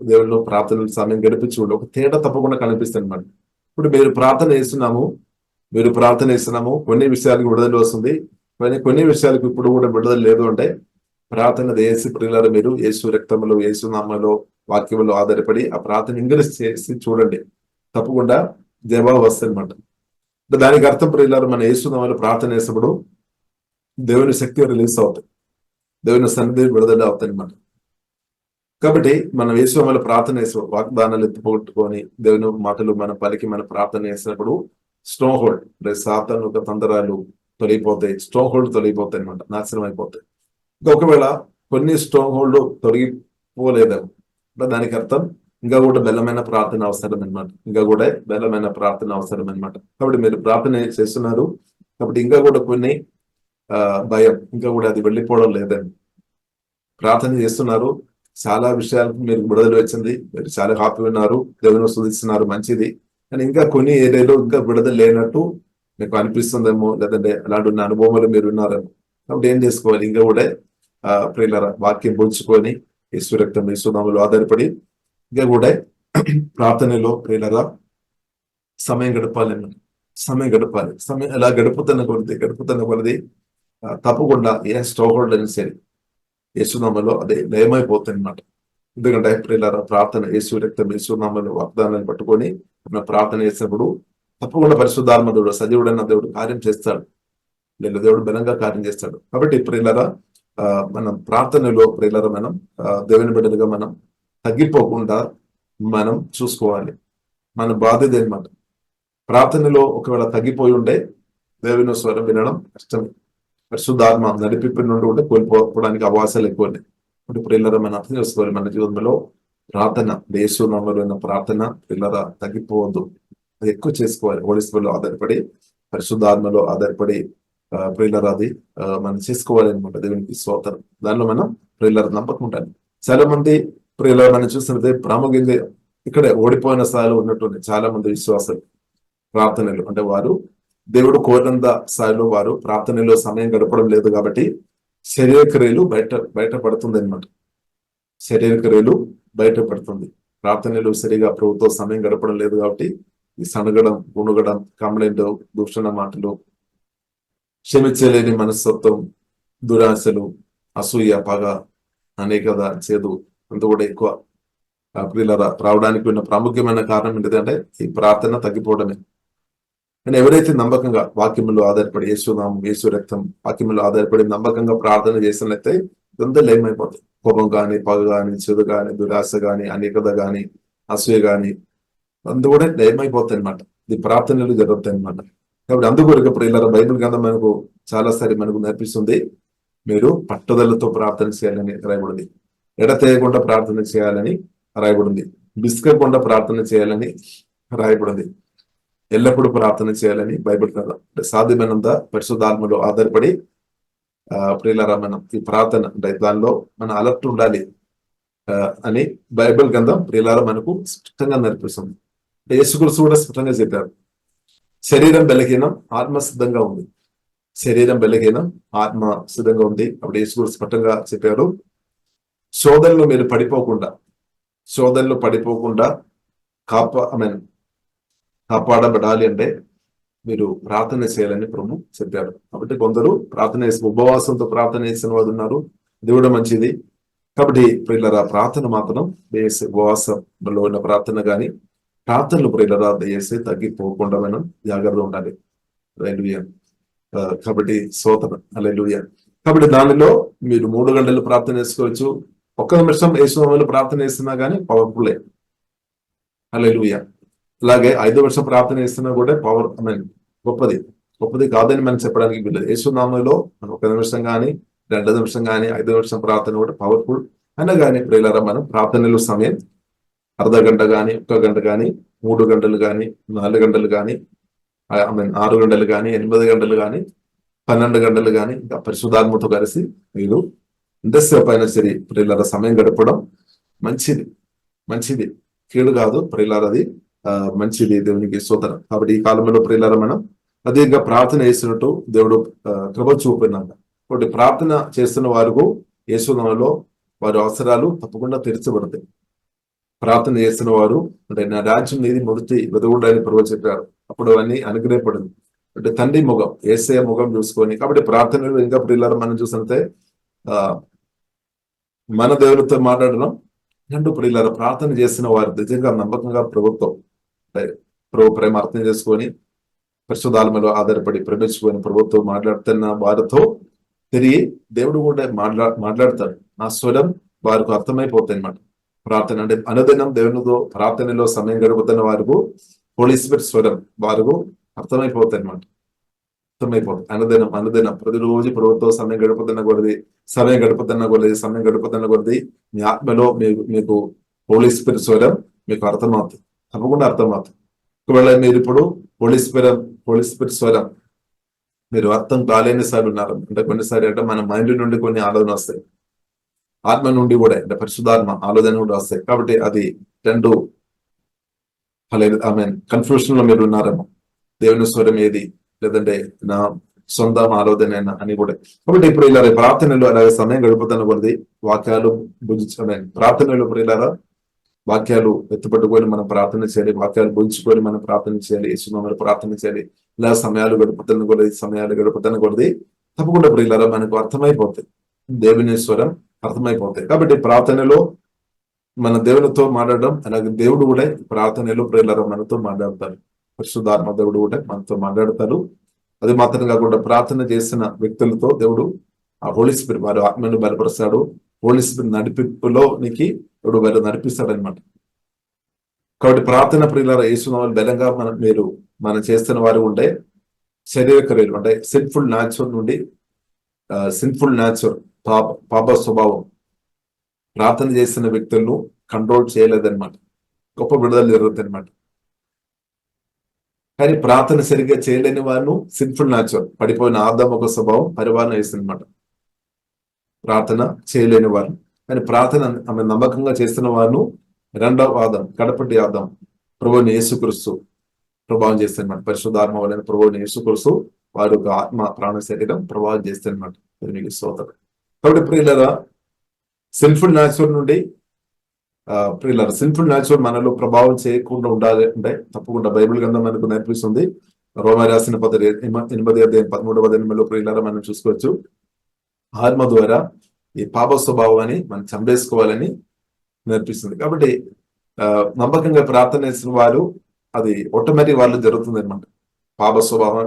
దేవుళ్ళు ప్రార్థనలు సమయం గడిపించి ఒక తేడా తప్పకుండా కనిపిస్తుంది అన్నమాట. ఇప్పుడు మీరు ప్రార్థన చేస్తున్నాము కొన్ని విషయాలకు విడుదల వస్తుంది, కానీ కొన్ని విషయాలకు ఇప్పుడు కూడా విడుదల లేదు. అంటే ప్రార్థన యేసు ప్రియులారా, మీరు యేసు రక్తంలో, యేసు నామములో, వాక్యంలో ఆధారపడి ఆ ప్రార్థన ఇంగ్లీష్ చేసి చూడండి, తప్పకుండా జవాబు వస్తుంది అనమాట. దానికి అర్థం ప్రియులారా, మన యేసు నామములో ప్రార్థన చేసినప్పుడు దేవుని శక్తి రిలీజ్ అవుతుంది, దేవుని సన్నిధి విడుదల అవుతుంది అనమాట. కాబట్టి మనం యేసు నామములో ప్రార్థన చేసే వాగ్దానాలు ఎత్తుపోగొట్టుకొని దేవుని మాటలు మన పలికి మన ప్రార్థన చేసినప్పుడు స్ట్రాంగ్ హోల్డ్ అంటే సాతాను యొక్క తంత్రాలు తొలగిపోతాయి, స్ట్రాంగ్ హోల్డ్ తొలగిపోతాయి అనమాట, నాశనం అయిపోతాయి. ఒకవేళ కొన్ని స్ట్రాంగ్ హోల్డ్ తొలగిపోలేదేమో అంటే దానికి అర్థం ఇంకా కూడా బలమైన ప్రార్థన అవసరం అనమాట, కాబట్టి మీరు ప్రార్థన చేస్తున్నారు కాబట్టి ఇంకా కూడా కొన్ని భయం ఇంకా కూడా అది వెళ్ళిపోవడం లేదని ప్రార్థన చేస్తున్నారు. చాలా విషయాలకు మీరు విడుదల వచ్చింది, మీరు చాలా హ్యాపీ ఉన్నారు, దేవుని స్తుతిస్తున్నారు, మంచిది. కానీ ఇంకా కొన్ని ఏరియాలో ఇంకా విడుదల లేనట్టు మీకు అనిపిస్తుందేమో, లేదంటే అలాంటి అనుభవాలు మీరు ఉన్నారేమో. కాబట్టి ఏం చేసుకోవాలి, ఇంకా కూడా ప్రియులారా వాక్యం పోల్చుకొని యేసు రక్తం, యేసు నామములో ఆధారపడి ఇంకా కూడా ప్రార్థనలో ప్రియులారా సమయం గడపాలి. సమయం ఎలా గడుపుతున్న కొలది తప్పకుండా ఏ స్ట్రాంగ్ హోల్డ్ అయినా సరే యేసు నామములో అదే లయమైపోతుంది అన్నమాట. ఎందుకంటే ప్రియులారా ప్రార్థన యేసు రక్తం, యేసు నామములో వాగ్దానాన్ని పట్టుకొని మనం ప్రార్థన చేసినప్పుడు తప్పకుండా పరిశుద్ధాత్మ దేవుడు, సజీవుడైన దేవుడు కార్యం చేస్తాడు, లేదా దేవుడు బలంగా కార్యం చేస్తాడు. కాబట్టి ప్రియులారా మనం ప్రార్థనలో ప్రియులారా మనం దేవుని బిడ్డలుగా మనం తగ్గిపోకుండా మనం చూసుకోవాలి. మన బాధ్యత అనమాట. ప్రార్థనలో ఒకవేళ తగ్గిపోయి ఉంటే దేవుని స్వరం వినడం కష్టమే, పరిశుద్ధాత్మ నడిపి నుండి ఉంటే కోల్పోవడానికి అవకాశాలు ఎక్కువ ఉన్నాయి. ఇప్పుడు ప్రియులారా మనం అర్థం చేసుకోవాలి, మన జీవితంలో ప్రార్థన యేసు నామములో ప్రార్థన ప్రియులారా తగ్గిపోవద్దు, అది ఎక్కువ చేసుకోవాలి. హోలీ స్పిరిట్లో ఆధారపడి, పరిశుద్ధాత్మలో ఆధారపడి ప్రియులారా అది మనం చేసుకోవాలి అనమాట. దేవునికి స్తోత్రం. దానిలో మనం ప్రియులారా నమ్మకం ఉండాలి. చాలా మంది ప్రియులారా మనం చూసినట్లయితే ప్రాముఖ్యంగా ఇక్కడే ఓడిపోయిన స్థాయిలో ఉన్నటువంటి చాలా మంది విశ్వాసాలు ప్రార్థనలు అంటే వారు దేవుడు కోరినంత స్థాయిలో వారు ప్రార్థనలో సమయం గడపడం లేదు కాబట్టి శరీర క్రియలు బయటపడుతుంది అనమాట. శరీర క్రియలు బయటపడుతుంది, ప్రార్థనలు సరిగా ప్రభుత్వ సమయం గడపడం లేదు కాబట్టి ఈ సనగడం, గుణగడం, కంప్లైంట్, దూషణ మాటలు, క్షమించలేని మనస్తత్వం, దురాశలు, అసూయ, పగ, అనేకత, చేదు అంత కూడా ఎక్కువ ప్రియులారా రావడానికి ఉన్న ప్రాముఖ్యమైన కారణం ఏంటంటే ఈ ప్రార్థన తగ్గిపోవడమే. కానీ ఎవరైతే నమ్మకంగా వాక్యములో ఆధారపడి యేసు నామం, యేసు రక్తం వాక్యములో ఆధారపడి నమ్మకంగా ప్రార్థన చేసినట్లయితే ఇదంతా లయమైపోతుంది. కోపం కానీ, పగ కానీ, చెడు కానీ, దురాశ కానీ, అనేకత కానీ, అసూయ కానీ అందు కూడా లయమైపోతాయి అనమాట. ఇది ప్రార్థనలు జరుగుతాయి అనమాట. కాబట్టి అందుకొరకు ప్రియులారా బైబిల్ గ్రంథం మనకు చాలాసారి మనకు నేర్పిస్తుంది, మీరు పట్టుదలతో ప్రార్థన చేయాలని రాయబడింది, ఎడతెగకుండా ప్రార్థన చేయాలని రాయబడింది, బిస్కకుండా ప్రార్థన చేయాలని రాయబడింది, ఎల్లప్పుడూ ప్రార్థన చేయాలని బైబిల్ గ్రంథం. సాధ్యమైనంత పరిశుద్ధాత్మలో ఆధారపడి ప్రియులారా మనం ఈ ప్రార్థన అంటే దానిలో మన అలర్ట్ ఉండాలి అని బైబిల్ గ్రంథం ప్రియులారా మనకు స్పష్టంగా నేర్పిస్తుంది. యేసుక్రీస్తు కూడా స్పష్టంగా చెప్పారు, శరీరం బలహీనం, ఆత్మ సిద్ధంగా ఉంది. శరీరం బలహీనం, ఆత్మ సిద్ధంగా ఉంది. అప్పుడు యేసుక్రీస్తు స్పష్టంగా చెప్పారు, శోధనలో మీరు పడిపోకుండా కాపాడబడాలి అంటే మీరు ప్రార్థన చేయాలని ప్రభు చెప్పారు. కాబట్టి కొందరు ప్రార్థన చేసి ఉపవాసంతో ప్రార్థన చేసిన వారు ఉన్నారు, దేవుడు మంచిది. కాబట్టి ప్రియులారా ప్రార్థన మాత్రం ఉపవాసంలో ఉన్న ప్రార్థన కానీ ప్రార్థనలు ప్రియులారా దయచేసి తగ్గిపోకుండా మనం జాగ్రత్త ఉండాలి. హల్లెలూయా. కాబట్టి స్తోత్రం, హల్లెలూయా. కాబట్టి దానిలో మీరు 3 గంటలు ప్రార్థన చేసుకోవచ్చు, 1 నిమిషం యేసు నామములో ప్రార్థన చేస్తున్నా కానీ పవర్ఫుల్. హల్లెలూయా. అలాగే 5 నిమిషం ప్రార్థన చేస్తున్నా కూడా పవర్ గొప్పది కాదని మనం చెప్పడానికి వీల్లేదు. యేసు నామములో 1 నిమిషం కానీ, 2 నిమిషం కానీ, 5 నిమిషం ప్రార్థన కూడా పవర్ఫుల్ అయినా కానీ ప్రియులారా మనం ప్రార్థనలు సమయం అర్ధ గంట కానీ, 1 గంట కానీ, 3 గంటలు కానీ, 4 గంటలు కానీ 6 గంటలు కానీ 8 గంటలు కానీ 12 గంటలు కానీ ఇంకా పరిశుద్ధాత్మతో కలిసి మీరు ఎంతసేపు అయినా సరే ప్రియులారా సమయం గడపడం మంచిది. మంచిది, కీడు కాదు ప్రియులారా, అది మంచిది. దేవునికి స్తోత్రం. కాబట్టి ఈ కాలంలో ప్రియులారా మనం అదేగా ప్రార్థన చేసినట్టు దేవుడు కృప చూపినాక, కాబట్టి ప్రార్థన చేస్తున్న వారికి యేసునామములో వారి అవసరాలు తప్పకుండా తీర్చబడతాయి. ప్రార్థన చేస్తున్న వారు అంటే నా రాజ్యం నీది మొదటి వెదగొండని ప్రభు చెప్పారు. అప్పుడు అవన్నీ అనుగ్రహపడింది. అంటే తండ్రి ముఖం, యేసయ్య ముఖం చూసుకొని, కాబట్టి ప్రార్థనలు ఇంకా ప్రియులారా మనం చూసినట్టే మన దేవునితో మాట్లాడడం రెండు ప్రియులారా ప్రార్థన చేసిన వారు నిజంగా నమ్మకంగా ప్రభుత్వం ప్రభు ప్రేమ అర్థం చేసుకొని పరిశుద్ధాత్మలో ఆధారపడి ప్రేమించుకొని ప్రభుత్వం మాట్లాడుతున్న వారితో తిరిగి దేవుడు కూడా మాట్లాడతాడు. ఆ స్వరం వారికి అర్థమైపోతాయి అన్నమాట. ప్రార్థన అంటే అనుదినం దేవునితో ప్రార్థనలో సమయం గడుపుతున్న వారికి హోలీ స్పిరిట్ స్వరం వారికి అర్థమైపోతాయి అన్నమాట. అర్థమైపోతుంది. అనుదినం ప్రతిరోజు ప్రభుత్వం సమయం గడుపుతున్న కొలది మీ ఆత్మలో మీకు హోలీ స్పిరిట్ స్వరం మీకు అర్థమవుతుంది, తప్పకుండా అర్థమవుతుంది. ఒకవేళ మీరు ఇప్పుడు హోలీ స్పిరిట్ స్వరం మీరు అర్థం కాలేని సార్లు ఉన్నారు అంటే కొన్నిసార్లు అంటే మన మైండ్ నుండి కొన్ని ఆలోచన వస్తాయి, ఆత్మ నుండి కూడా అంటే పరిశుద్ధాత్మ ఆలోచన కూడా వస్తాయి. కాబట్టి అది రెండు కన్ఫ్యూషన్ లో మీరు ఉన్నారేమో, దేవుని స్వరం ఏది లేదంటే నా సొంత ఆలోచన అని కూడా. కాబట్టి ఇప్పుడు ఇలా ప్రార్థనలు అలాగే సమయం గడుపుతున్న కొద్ది వాక్యాలు ప్రార్థనలు ఇప్పుడు ఇలారా వాక్యాలు ఎత్తుపట్టుకొని మనం ప్రార్థన చేయాలి, వాక్యాలు భుజించుకొని మనం ప్రార్థన చేయాలి, యేసునామములో ప్రార్థన చేయాలి. ఇలా సమయాలు గడుపుతున్న కొద్ది తప్పకుండా ఇప్పుడు ఇలా మనకు అర్థమైపోతాయి, దేవుని స్వరం అర్థమైపోతాయి. కాబట్టి ప్రార్థనలో మన దేవునితో మాట్లాడడం, అలాగే దేవుడు కూడా ప్రార్థనలో ప్రియులారా మనతో మాట్లాడతారు. పరిశుద్ధాత్మ దేవుడు కూడా మనతో మాట్లాడతారు. అది మాత్రం కాకుండా ప్రార్థన చేసిన వ్యక్తులతో దేవుడు ఆ హోలీ స్పిరిట్ వారి ఆత్మను బలపరుస్తాడు. హోలీ స్పిరిట్ నడిపింపులోనికి దేవుడు వారు నడిపిస్తాడు అనమాట. కాబట్టి ప్రార్థన ప్రియులారా యేసునామములో బలంగా మనం చేస్తున్న వారు ఉంటే శరీర క్రియలు అంటే సిన్ఫుల్ న్యాచురల్ పాప స్వభావం ప్రార్థన చేసిన వ్యక్తులను కంట్రోల్ చేయలేదన్నమాట. గొప్ప విడుదల జరుగుతుంది అనమాట. కానీ ప్రార్థన సరిగ్గా చేయలేని వారు సిన్ఫుల్ న్యాచురల్ పడిపోయిన ఆదాము ఒక స్వభావం పరిపాలన చేస్తుంది అనమాట. ప్రార్థన చేయలేని వారు, కానీ ప్రార్థన ఆమె నమ్మకంగా చేస్తున్న వారు రెండవ ఆదం, కడపటి ఆదం ప్రభువుని యేసుక్రీస్తు ప్రభావం చేస్తారన్నమాట. పరిశుద్ధాత్మ వలన ప్రభువుని యేసుక్రీస్తు వారి యొక్క ఆత్మ ప్రాణ శరీరం ప్రభావం చేస్తారన్నమాట. మీకు స్తోత్రం. కాబట్టి ప్రియులారా సిన్ఫుల్ న్యాచురల్ నుండి సిన్ఫుల్ న్యాచురల్ మనలో ప్రభావం చేయకుండా ఉండాలి అంటే తప్పకుండా బైబిల్ గ్రంథం మనకు నేర్పిస్తుంది. రోమా రాసిన 8:13 ప్రియులారా మనం చూసుకోవచ్చు. ఆత్మ ద్వారా ఈ పాప స్వభావాన్ని మనం చంపేసుకోవాలని నేర్పిస్తుంది. కాబట్టి నమ్మకంగా ప్రార్థన చేసిన వారు అది ఆటోమేటిక్ వాళ్ళు జరుగుతుంది అనమాట. పాప స్వభావం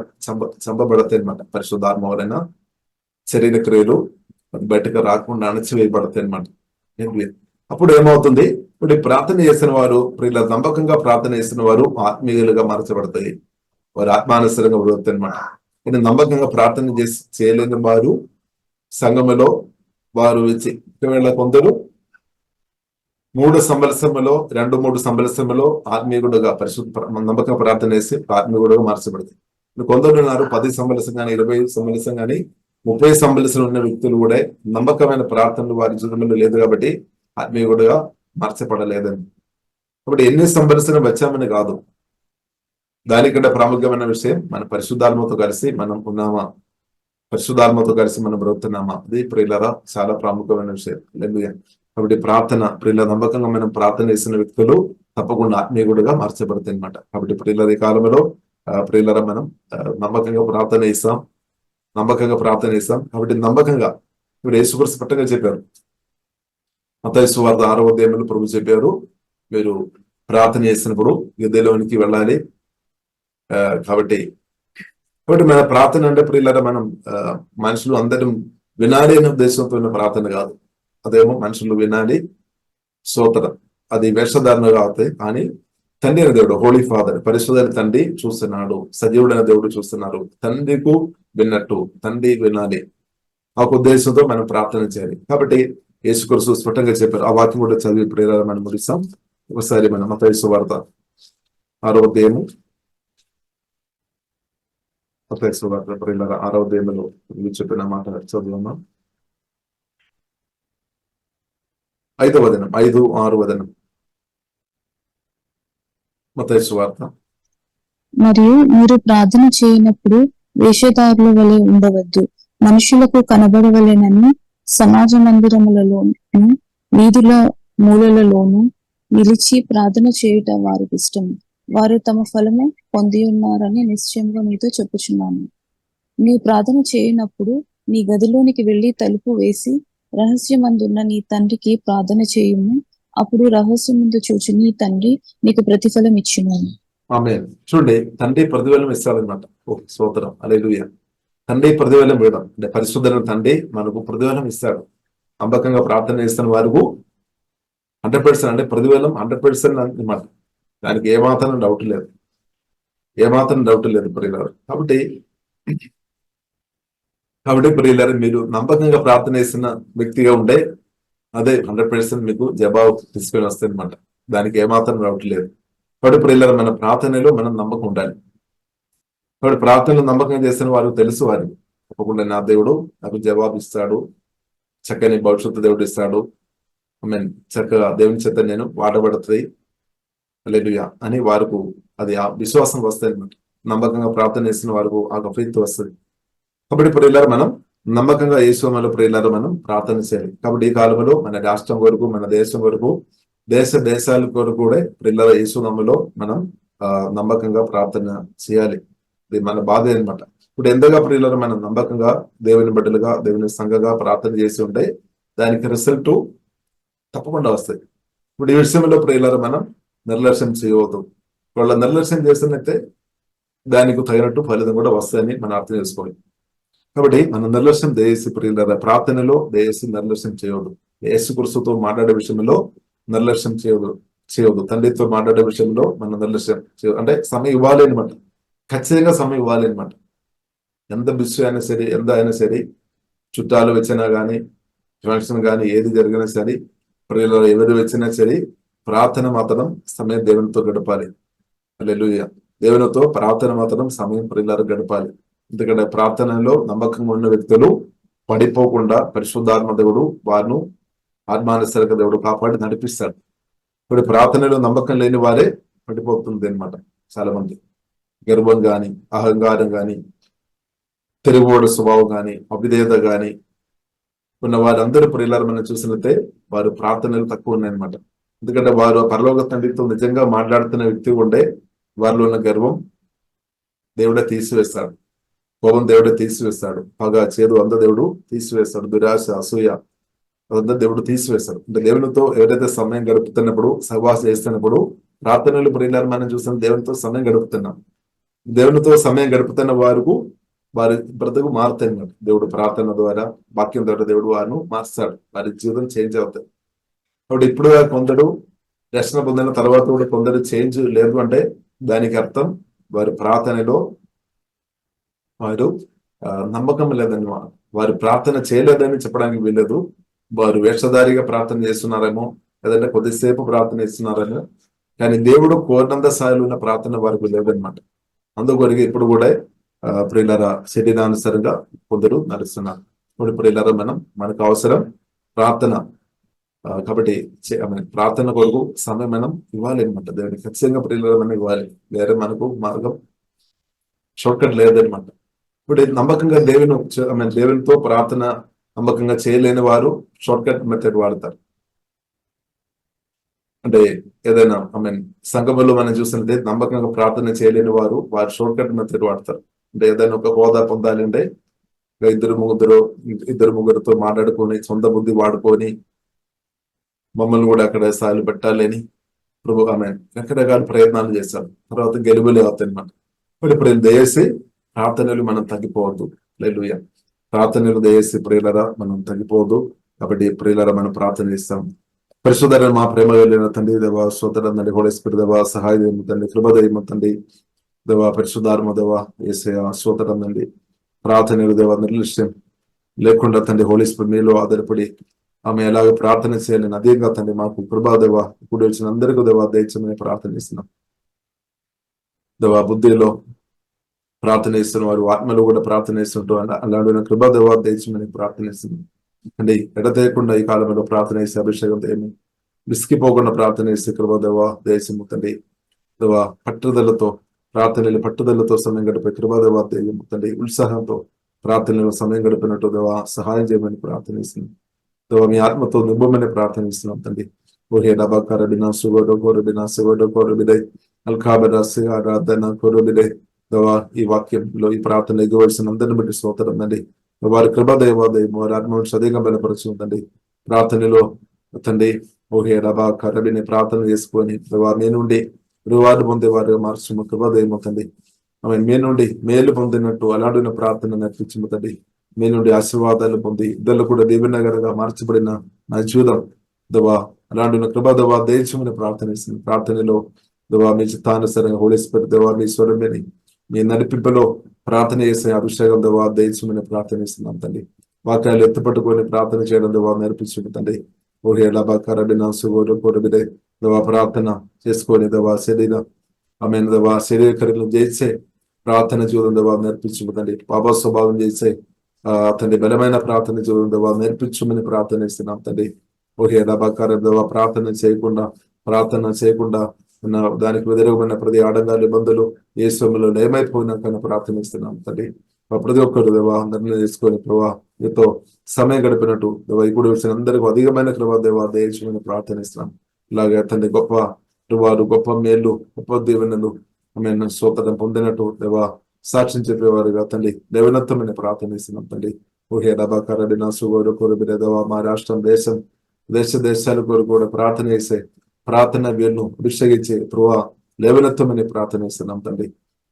చంపబడతాయి అనమాట. పరిశుద్ధాత్మ వలన శరీర క్రియలు బయటకు రాకుండా అణచివేయబడతాయి అనమాట. అప్పుడు ఏమవుతుంది, ఇప్పుడు ప్రార్థన చేసిన వారు ప్రియుల నమ్మకంగా ప్రార్థన చేసిన వారు ఆత్మీయులుగా మార్చబడతాయి, వారు ఆత్మానుసరంగా పడుతాయి అనమాట. కానీ నమ్మకంగా ప్రార్థన చేయలేని వారు సంఘములో వారు ఒకవేళ కొందరు 3 సంవత్సరములో 2-3 సంవత్సరములో ఆత్మీయుడుగా నమ్మకంగా ప్రార్థన చేసి ఆత్మీయుడుగా మార్చబడతాయి. కొందరు ఉన్నారు 10 సంవత్సరం కానీ 20 సంవత్సరం కానీ 30 సంవత్సరం ఉన్న వ్యక్తులు కూడా నమ్మకమైన ప్రార్థనలు వారి జీవితంలో లేదు కాబట్టి ఆత్మీయుడుగా మార్చబడలేదని. కాబట్టి ఎన్ని సంవత్సరం వచ్చామని కాదు, దానికంటే ప్రాముఖ్యమైన విషయం మన పరిశుద్ధాత్మతో కలిసి మనం ఉన్నామా, పరిశుద్ధాత్మతో కలిసి మనం బ్రతుకుతున్నామా, అది ప్రియులారా చాలా ప్రాముఖ్యమైన విషయం. కాబట్టి ప్రార్థన ప్రియుల నమ్మకంగా మనం ప్రార్థన చేసిన వ్యక్తులు తప్పకుండా ఆత్మీయుడుగా మార్చబడతాయి అనమాట. కాబట్టి ప్రియుల ఈ కాలంలో ప్రియులరా మనం నమ్మకంగా ప్రార్థన చేస్తాం. కాబట్టి నమ్మకంగా ఇప్పుడు యేసుక్రీస్తు స్పష్టంగా చెప్పారు. మత్తయి సువార్త 6వ అధ్యాయంలో ప్రభు చెప్పారు, మీరు ప్రార్థన చేసినప్పుడు గదిలోనికి వెళ్ళాలి. కాబట్టి మన ప్రార్థన అంటే ప్రియులారా మనం మనుషులు అందరూ వినాలి అనే ఉద్దేశంతో ఉన్న ప్రార్థన కాదు. అదేమో మనుషులు వినాలి స్తోత్రం, అది వేషధారణగా అవుతాయి. కానీ తండ్రి అయిన దేవుడు, హోలీ ఫాదర్, పరిశుద్ధైన తండ్రి చూస్తున్నాడు, సజీవుడైన దేవుడు చూస్తున్నారు. తండ్రికి విన్నట్టు తండ్రి వినాలి, ఆ ఉద్దేశంతో మనం ప్రార్థన చేయాలి. కాబట్టి యేసుక్రీస్తు స్పష్టంగా చెప్పారు. ఆ వాక్యం కూడా చదివి ప్రియులారా మనం ముగిస్తాం. ఒకసారి మనం మత్తయి సువార్త 6వ అధ్యాయము మత్తయి సువార్త ప్రియులారా 6వ అధ్యాయంలో ఇవి చెప్పిన మాట చదువుదాం. 5వ వచనం, 5, 6 వచనం. మత్తయి సువార్త. మరియు మీరు ప్రార్థన చేయనప్పుడు వేషధారుల వలె ఉండవద్దు, మనుషులకు కనబడవలెనని సమాజ మందిరములలోను వీధుల మూలలలోను నిలిచి ప్రార్థన చేయుట వారికి ఇష్టము. వారు తమ ఫలము పొంది ఉన్నారని నిశ్చయంగా మీతో చెప్పుచున్నాను. నీవు ప్రార్థన చేయనప్పుడు నీ గదిలోనికి వెళ్లి తలుపు వేసి రహస్యమందున్న నీ తండ్రికి ప్రార్థన చేయుము. అప్పుడు రహస్యమందు చూచి నీ తండ్రి నీకు ప్రతిఫలం ఇచ్చును. ఆమేన్. చూడండి, తండ్రి ప్రతిఫలం ఇస్తాడనమాట. ఓ స్తోత్రం, హల్లెలూయా. తండ్రి ప్రతిఫలం ఇవ్వడం అంటే పరిశుద్ధమైన తండ్రి మనకు ప్రతిఫలం ఇస్తాడు. నమ్మకంగా ప్రార్థన చేస్తున్న వారికి 100% అంటే ప్రతిఫలం 100% అన్నమాట. దానికి ఏమాత్రం డౌట్ లేదు, ఏమాత్రం డౌట్ లేదు ప్రియులారు. కాబట్టి ప్రియులారు, మీరు నమ్మకంగా ప్రార్థన చేస్తున్న వ్యక్తిగా ఉంటే అదే 100% మీకు జవాబు తీసుకొని వస్తుంది అనమాట. దానికి ఏమాత్రం డౌట్ లేదు. కాబట్టి ప్రియులారు, మన ప్రార్థనలో మనం నమ్మకం ఉండాలి. కాబట్టి ప్రార్థనలు నమ్మకం చేస్తున్న వారు తెలుసు, వారికి తప్పకుండా నా దేవుడు నాకు జవాబు ఇస్తాడు, చక్కని భవిష్యత్తు దేవుడు ఇస్తాడు, చక్కగా దేవుని చేత నేను వాడబడుతుంది, హల్లెలూయా అని వారికి అది ఆ విశ్వాసం వస్తుంది అనమాట. నమ్మకంగా ప్రార్థన చేస్తున్న వారికి ఆ ఫెయిత్ వస్తుంది. కాబట్టి ప్రియులారు, మనం నమ్మకంగా యేసునామములో ప్రియులారు మనం ప్రార్థన చేయాలి. కాబట్టి ఈ కాలంలో మన రాష్ట్రం వరకు, మన దేశం వరకు, దేశాల కొరకు కూడా ప్రియులారు యేసునామములో మనం నమ్మకంగా ప్రార్థన చేయాలి. ఇది మన బాధ అనమాట. ఇప్పుడు ఎంతగా ప్రియులారు మనం నమ్మకంగా దేవుని బిడ్డలుగా, దేవుని సంఘంగా ప్రార్థన చేసి ఉంటే దానికి రిజల్ట్ తప్పకుండా వస్తాయి. ఇప్పుడు ఈ విషయంలో ప్రియులారు మనం నిర్లక్ష్యం చేయవద్దు. వాళ్ళ నిర్లక్ష్యం చేస్తున్నట్టే దానికి తగినట్టు ఫలితం కూడా వస్తాయని మనం అర్థం చేసుకోవాలి. కాబట్టి మన నిర్లక్ష్యం దయచేసి ప్రియులారా ప్రార్థనలో దయచేసి నిర్లక్ష్యం చేయవద్దు. యేసుక్రీస్తుతో మాట్లాడే విషయంలో నిర్లక్ష్యం చేయవద్దు. తండ్రితో మాట్లాడే విషయంలో మనం నిర్లక్ష్యం చేయదు. అంటే సమయం ఇవ్వాలి అనమాట. ఖచ్చితంగా సమయం ఇవ్వాలి అనమాట. ఎంత బిజీ అయినా సరే, ఎంత అయినా సరే, చుట్టాలు వచ్చినా కానీ, ఫంక్షన్ కానీ, ఏది జరిగినా సరే, ప్రియులారా ఎవరు వచ్చినా సరే, ప్రార్థన మాత్రం సమయం దేవునితో గడపాలి. హల్లెలూయా. దేవునితో ప్రార్థన మాత్రం సమయం ప్రియులారా గడపాలి. ఎందుకంటే ప్రార్థనలో నమ్మకంగా ఉన్న వ్యక్తులు పడిపోకుండా పరిశుద్ధాత్మ దేవుడు వారిను ఆత్మానుసరక దేవుడు కాపాడి నడిపిస్తాడు. ఇప్పుడు ప్రార్థనలో నమ్మకం లేని వారే పడిపోతుంది అనమాట. చాలా మంది గర్వం గాని, అహంకారం గాని, తిరుగుబోడు స్వభావం గాని, అవిధేయత గాని ఉన్న వారందరూ ప్రియులారా మనం చూసినట్టే వారు ప్రార్థనలు తక్కువ ఉన్నాయన్నమాట. ఎందుకంటే వారు పరలోక తండ్రితో నిజంగా మాట్లాడుతున్న వ్యక్తి ఉండే వారిలో ఉన్న గర్వం దేవుడే తీసివేస్తాడు, కోపం దేవుడే తీసివేస్తాడు, పగ, చేదు అంత దేవుడు తీసివేస్తాడు, దురాశ, అసూయ అదంతా దేవుడు తీసివేస్తాడు. అంటే దేవునితో ఎవరైతే సమయం గడుపుతున్నప్పుడు, సహవాసం చేస్తున్నప్పుడు, ప్రార్థనలు ప్రియులారా మనం చూసిన దేవునితో సమయం గడుపుతున్నాం. దేవునితో సమయం గడుపుతున్న వారి బ్రతుకు మారుతాయి అన్నమాట. దేవుడు ప్రార్థన ద్వారా, వాక్యం ద్వారా దేవుడు వారిని మార్స్తాడు, వారి జీవితం చేంజ్ అవుతాయి. కాబట్టి ఇప్పుడు కొందరు రక్షణ పొందిన తర్వాత కూడా కొందరు చేంజ్ లేదు అంటే దానికి అర్థం వారి ప్రార్థనలో వారు నమ్మకం లేదన్నమాట. వారు ప్రార్థన చేయలేదని చెప్పడానికి వీలేదు. వారు వేషధారిగా ప్రార్థన చేస్తున్నారేమో, లేదంటే కొద్దిసేపు ప్రార్థన చేస్తున్నారేమో, కానీ దేవుడు కోరినంత స్థాయిలో ఉన్న ప్రార్థన వారికి లేదనమాట. అందుకొరికి ఇప్పుడు కూడా ప్రియులారా శరీరానుసారంగా కొందరు నడుస్తున్నారు. ఇప్పుడు ప్రియులారా మనకు అవసరం ప్రార్థన. కాబట్టి ప్రార్థన కొరకు సమయం మనం ఇవ్వాలి అనమాట. దేవుడికి ఖచ్చితంగా ప్రియులారా మనం ఇవ్వాలి. వేరే మనకు మార్గం షార్ట్ కట్ లేదనమాట. ఇప్పుడు నమ్మకంగా దేవునితో ప్రార్థన నమ్మకంగా చేయలేని వారు షార్ట్ కట్ మెథడ్ వాడతారు. అంటే ఏదైనా సంఘంలో మనం చూసినట్టే నమ్మకంగా ప్రార్థన చేయలేని వారు షార్ట్ కట్ మెథడ్ వాడతారు. అంటే ఏదైనా ఒక హోదా పొందాలి అంటే ఇద్దరు ముగ్గురితో మాట్లాడుకొని, సొంత బుద్ధి వాడుకొని, మమ్మల్ని కూడా అక్కడ స్థాయిలు పెట్టాలి అని ప్రభు రకరకాల ప్రయత్నాలు చేశారు. తర్వాత గెలుగులే అవుతాయి అన్నమాట. ఇప్పుడు దయచేసి ప్రార్థనలు మనం తగ్గిపోవద్దు. హల్లెలూయా. ప్రార్థనలు దయచేసి ప్రియులారా మనం తగ్గిపోవద్దు. కాబట్టి ప్రియులారా మనం ప్రార్థన చేస్తాం. పరిశుద్ధ మా ప్రేమ కలిగిన తండ్రి దేవా, స్తోత్రం తండ్రి, హోలీ స్పిరిట్ దేవా, సహాయం తండ్రి, కృపదయం తండ్రి దేవా, పరిశుద్ధాత్మ దేవా, యేసయ్యా స్తోత్రం తండ్రి. ప్రార్థనలు దేవా నిర్లక్ష్యం లేకుండా తండ్రి, హోలీ స్పిరిట్ మీలో ఆధారపడి ఆమె ఎలాగ ప్రార్థన చేయాలని అదేగా తండ్రి మాకు కృపా దేవా ఇప్పుడు వచ్చిన అందరికీ దేవా దయచేయమని ప్రార్థన చేస్తున్నాం. దేవా బుద్ధిలో ప్రార్థన చేస్తున్న వారు ఆత్మలో కూడా ప్రార్థన చేస్తుంటూ అలాంటి కృపా దేవా దయచేయమని ప్రార్థన చేస్తున్నాం అండి. ఎడతేయకుండా ఈ కాలంలో ప్రార్థన చేసి అభిషేకం ఏమి విసిగిపోకుండా ప్రార్థన చేసి కృపా దేవా దయచేయము తండ్రి. దేవా పట్టుదలతో ప్రార్థనలు పట్టుదలతో సమయం గడిపే కృపా దేవా దయచేయము తండ్రి. ఉత్సాహంతో ప్రార్థనలో సమయం గడిపినట్టు దేవా సహాయం చేయమని ప్రార్థన చేస్తున్నాం. దేవా మీ ఆత్మతో నింపమని ప్రార్థన చేస్తున్నాం తండ్రి. ఓహే డబాకారడినా సుగోడో కోరడినా సుగోడో కోరబిడై అల్కాబరాసి ఆరాధన కోరబిడై దేవా ఈ వాక్యంలో ఈ ప్రార్థన ఎగవలసిన అందరిని బట్టి స్తోత్రం తండ్రి. వారి కృపా దేవాదయం వారి ఆత్మను సదీగా బలపరచుందండి. ప్రార్థనలో తండ్రి ఓహే డబాకారడిని ప్రార్థన చేసుకొని దేవా మీ నుండి రువాడు పొందేవారుగా మార్చము కృపదయము తండ్రి. ఆమె మీ నుండి మేలు పొందినట్టు అలాంటి ప్రార్థన నేర్పించము తండ్రి. మీ నుండి ఆశీర్వాదాలు పొంది ఇద్దరు కూడా దీవెనగరగా మార్చబడిన నా జీవితం దేవా అలాంటి కృపా దేవా దయచేయమని ప్రార్థనిస్తుంది. ప్రార్థనలో దేవా మీ చిత్తానుసరంగా హోలీ స్పిరిట్ దేవా మీ స్వరమని మీ నడిపింపులో ప్రార్థన చేసే అభిషేకం దేవా దయచేయమని ప్రార్థనిస్తున్నాం తండ్రి. వాక్యాలు ఎత్తుపట్టుకొని ప్రార్థన చేయడం దేవా నేర్పించండి తండ్రి. ఓహే లబాకారడిన సుగోడు కోరబిడే దేవా ప్రార్థన చేసుకొని దేవా శరీర ఆమె దేవా శరీరకరణ చేసే ప్రార్థన జీవనం దేవా నేర్పించము తండ్రి. పాప స్వభావం చేసే తండ్రి బలమైన ప్రార్థన జీవనం దేవా నేర్పించమని ప్రార్థన ఇస్తున్నాం తండ్రి. ఓహే లబాకార దేవా ప్రార్థన చేయకుండా దానికి వ్యతిరేకమైన ప్రతి ఆడంగాలు ఇబ్బందులు ఏ సమయంలో ఏమైపోయినాకన్నా ప్రార్థనిస్తున్నాం తండ్రి. ప్రతి ఒక్కరు దేవా నిర్ణయం చేసుకొని ప్రభా మీతో సమయం గడిపినట్టు దేవా ఈ కూడా వచ్చిన అందరికీ అధికమైన కృపా దేవా దయచేయమని ప్రార్థనిస్తున్నాం. ఇలాగే తండ్రి గొప్ప మేలు గొప్ప దీవెనలు ఆమె స్వతనం పొందినట్టు దేవా సాక్ష్యం చెప్పేవారుగా తండ్రి దేవనత్వమని ప్రార్థనిస్తున్నాం తండ్రి. ఓహే డబాకారడినా సుగోడు కోరబిడే దేవా మా రాష్ట్రం దేశాల కొరకు కూడా ప్రార్థన చేసే ప్రార్థన వీళ్ళు అభిషేకించే ప్రభా లేవనెత్తమని ప్రార్థన చేస్తున్నాం తండ్రి.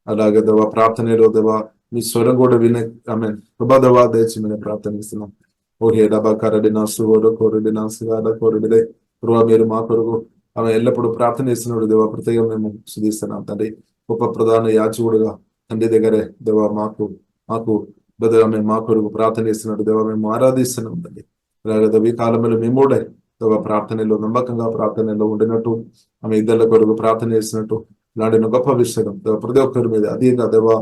అలాగే దేవా ప్రార్థనలో దేవా మీ స్వరం కూడా వినే ఆమె కృపా దేవా దయచేయమని ప్రార్థన ఇస్తున్నాం. ఓహే డబాకారడినా సుగోడు కోరడినా సుగాడ కోరబిడే ప్రభా మీరు మా కొరకు ఆమె ఎల్లప్పుడూ ప్రార్థన చేస్తున్నాడు దేవా ప్రత్యేకంగా మేము శుద్ధిస్తున్నాం తండ్రి. గొప్ప ప్రధాన యాజకుడుగా తండ్రి దగ్గరే దేవా మాకు ఆమె మా కొరకు ప్రార్థన చేస్తున్నాడు దేవా మేము ఆరాధిస్తున్నాం తండ్రి. అలాగే ఈ కాలంలో మేము కూడా దేవా ప్రార్థనలో నమ్మకంగా ప్రార్థనలో ఉండినట్టు ఆమె ఇద్దరి కొరకు ప్రార్థన చేసినట్టు ఇలాంటి గొప్ప విషయం దేవా ప్రతి ఒక్కరి మీద అధికంగా దేవా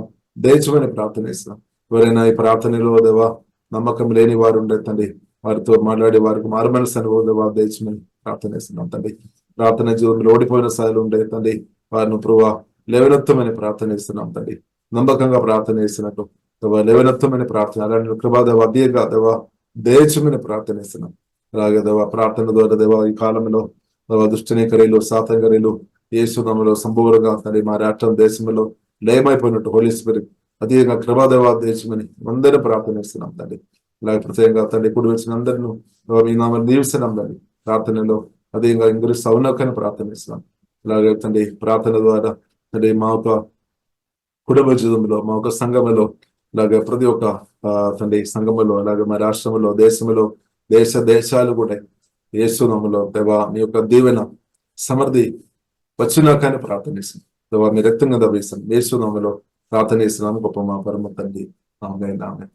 దయచేయమని ప్రార్థన చేస్తున్నాం. ఎవరైనా ఈ ప్రార్థనలో దేవా నమ్మకం లేని వారు ఉండే తండ్రి వారితో మాట్లాడి వారికి మారుమనసు అనుభవం దేవా దయచేయమని ప్రార్థన చేస్తున్నాం తండ్రి. ప్రార్థన జీవనంలో ఓడిపోయిన స్థాయిలో ఉండే తండ్రి వారిని ప్రభా లేవనెత్తమని ప్రార్థన చేస్తున్నాం తండ్రి. నమ్మకంగా ప్రార్థన చేసినట్టు దేవా లేవనెత్తమని ప్రార్థన అలాంటి కృపా దేవా అధికంగా దేవా దయచేయమని ప్రార్థన చేస్తున్నాం. అలాగే దేవా ప్రార్థన ద్వారా దేవా ఈ కాలంలో దేవా దుష్టనికరీలు సాతంగరీలు యేసునామములో సంపూర్ణంగా తండ్రి మా రాష్ట్రం దేశంలో లయమైపోయినట్టు హోలీ స్పిరిట్ అధికంగా కృపా దేవా దయచేయమని అందరినీ ప్రార్థన చేస్తున్నాం తండ్రి. అలాగే ప్రత్యేకంగా తండ్రి కుడి వచ్చిన అందరినీ మీ నామములో దీవిస్తున్నాం తండ్రి. ప్రార్థనలో అధికంగా ఇంగ్లీష్ సౌనకని ప్రార్థన చేస్తున్నాం. అలాగే తండ్రి ప్రార్థన ద్వారా తండ్రి మా యొక్క కుటుంబ జీవితంలో మా యొక్క సంఘములో అలాగే ప్రతి ఒక్క తండ్రి సంఘములో అలాగే మా రాష్ట్రంలో దేశాలు కూడా యేసునామములో దేవా మీ యొక్క దీవెన సమృద్ధి వచ్చినాకని ప్రార్థన చేస్తున్నాం దేవా మీ రక్తంగా దవ్విస్తాం యేసునామములో ప్రార్థన చేస్తున్నాం గొప్ప మా పరమ తండ్రి ఆమేన్ ఆమేన్.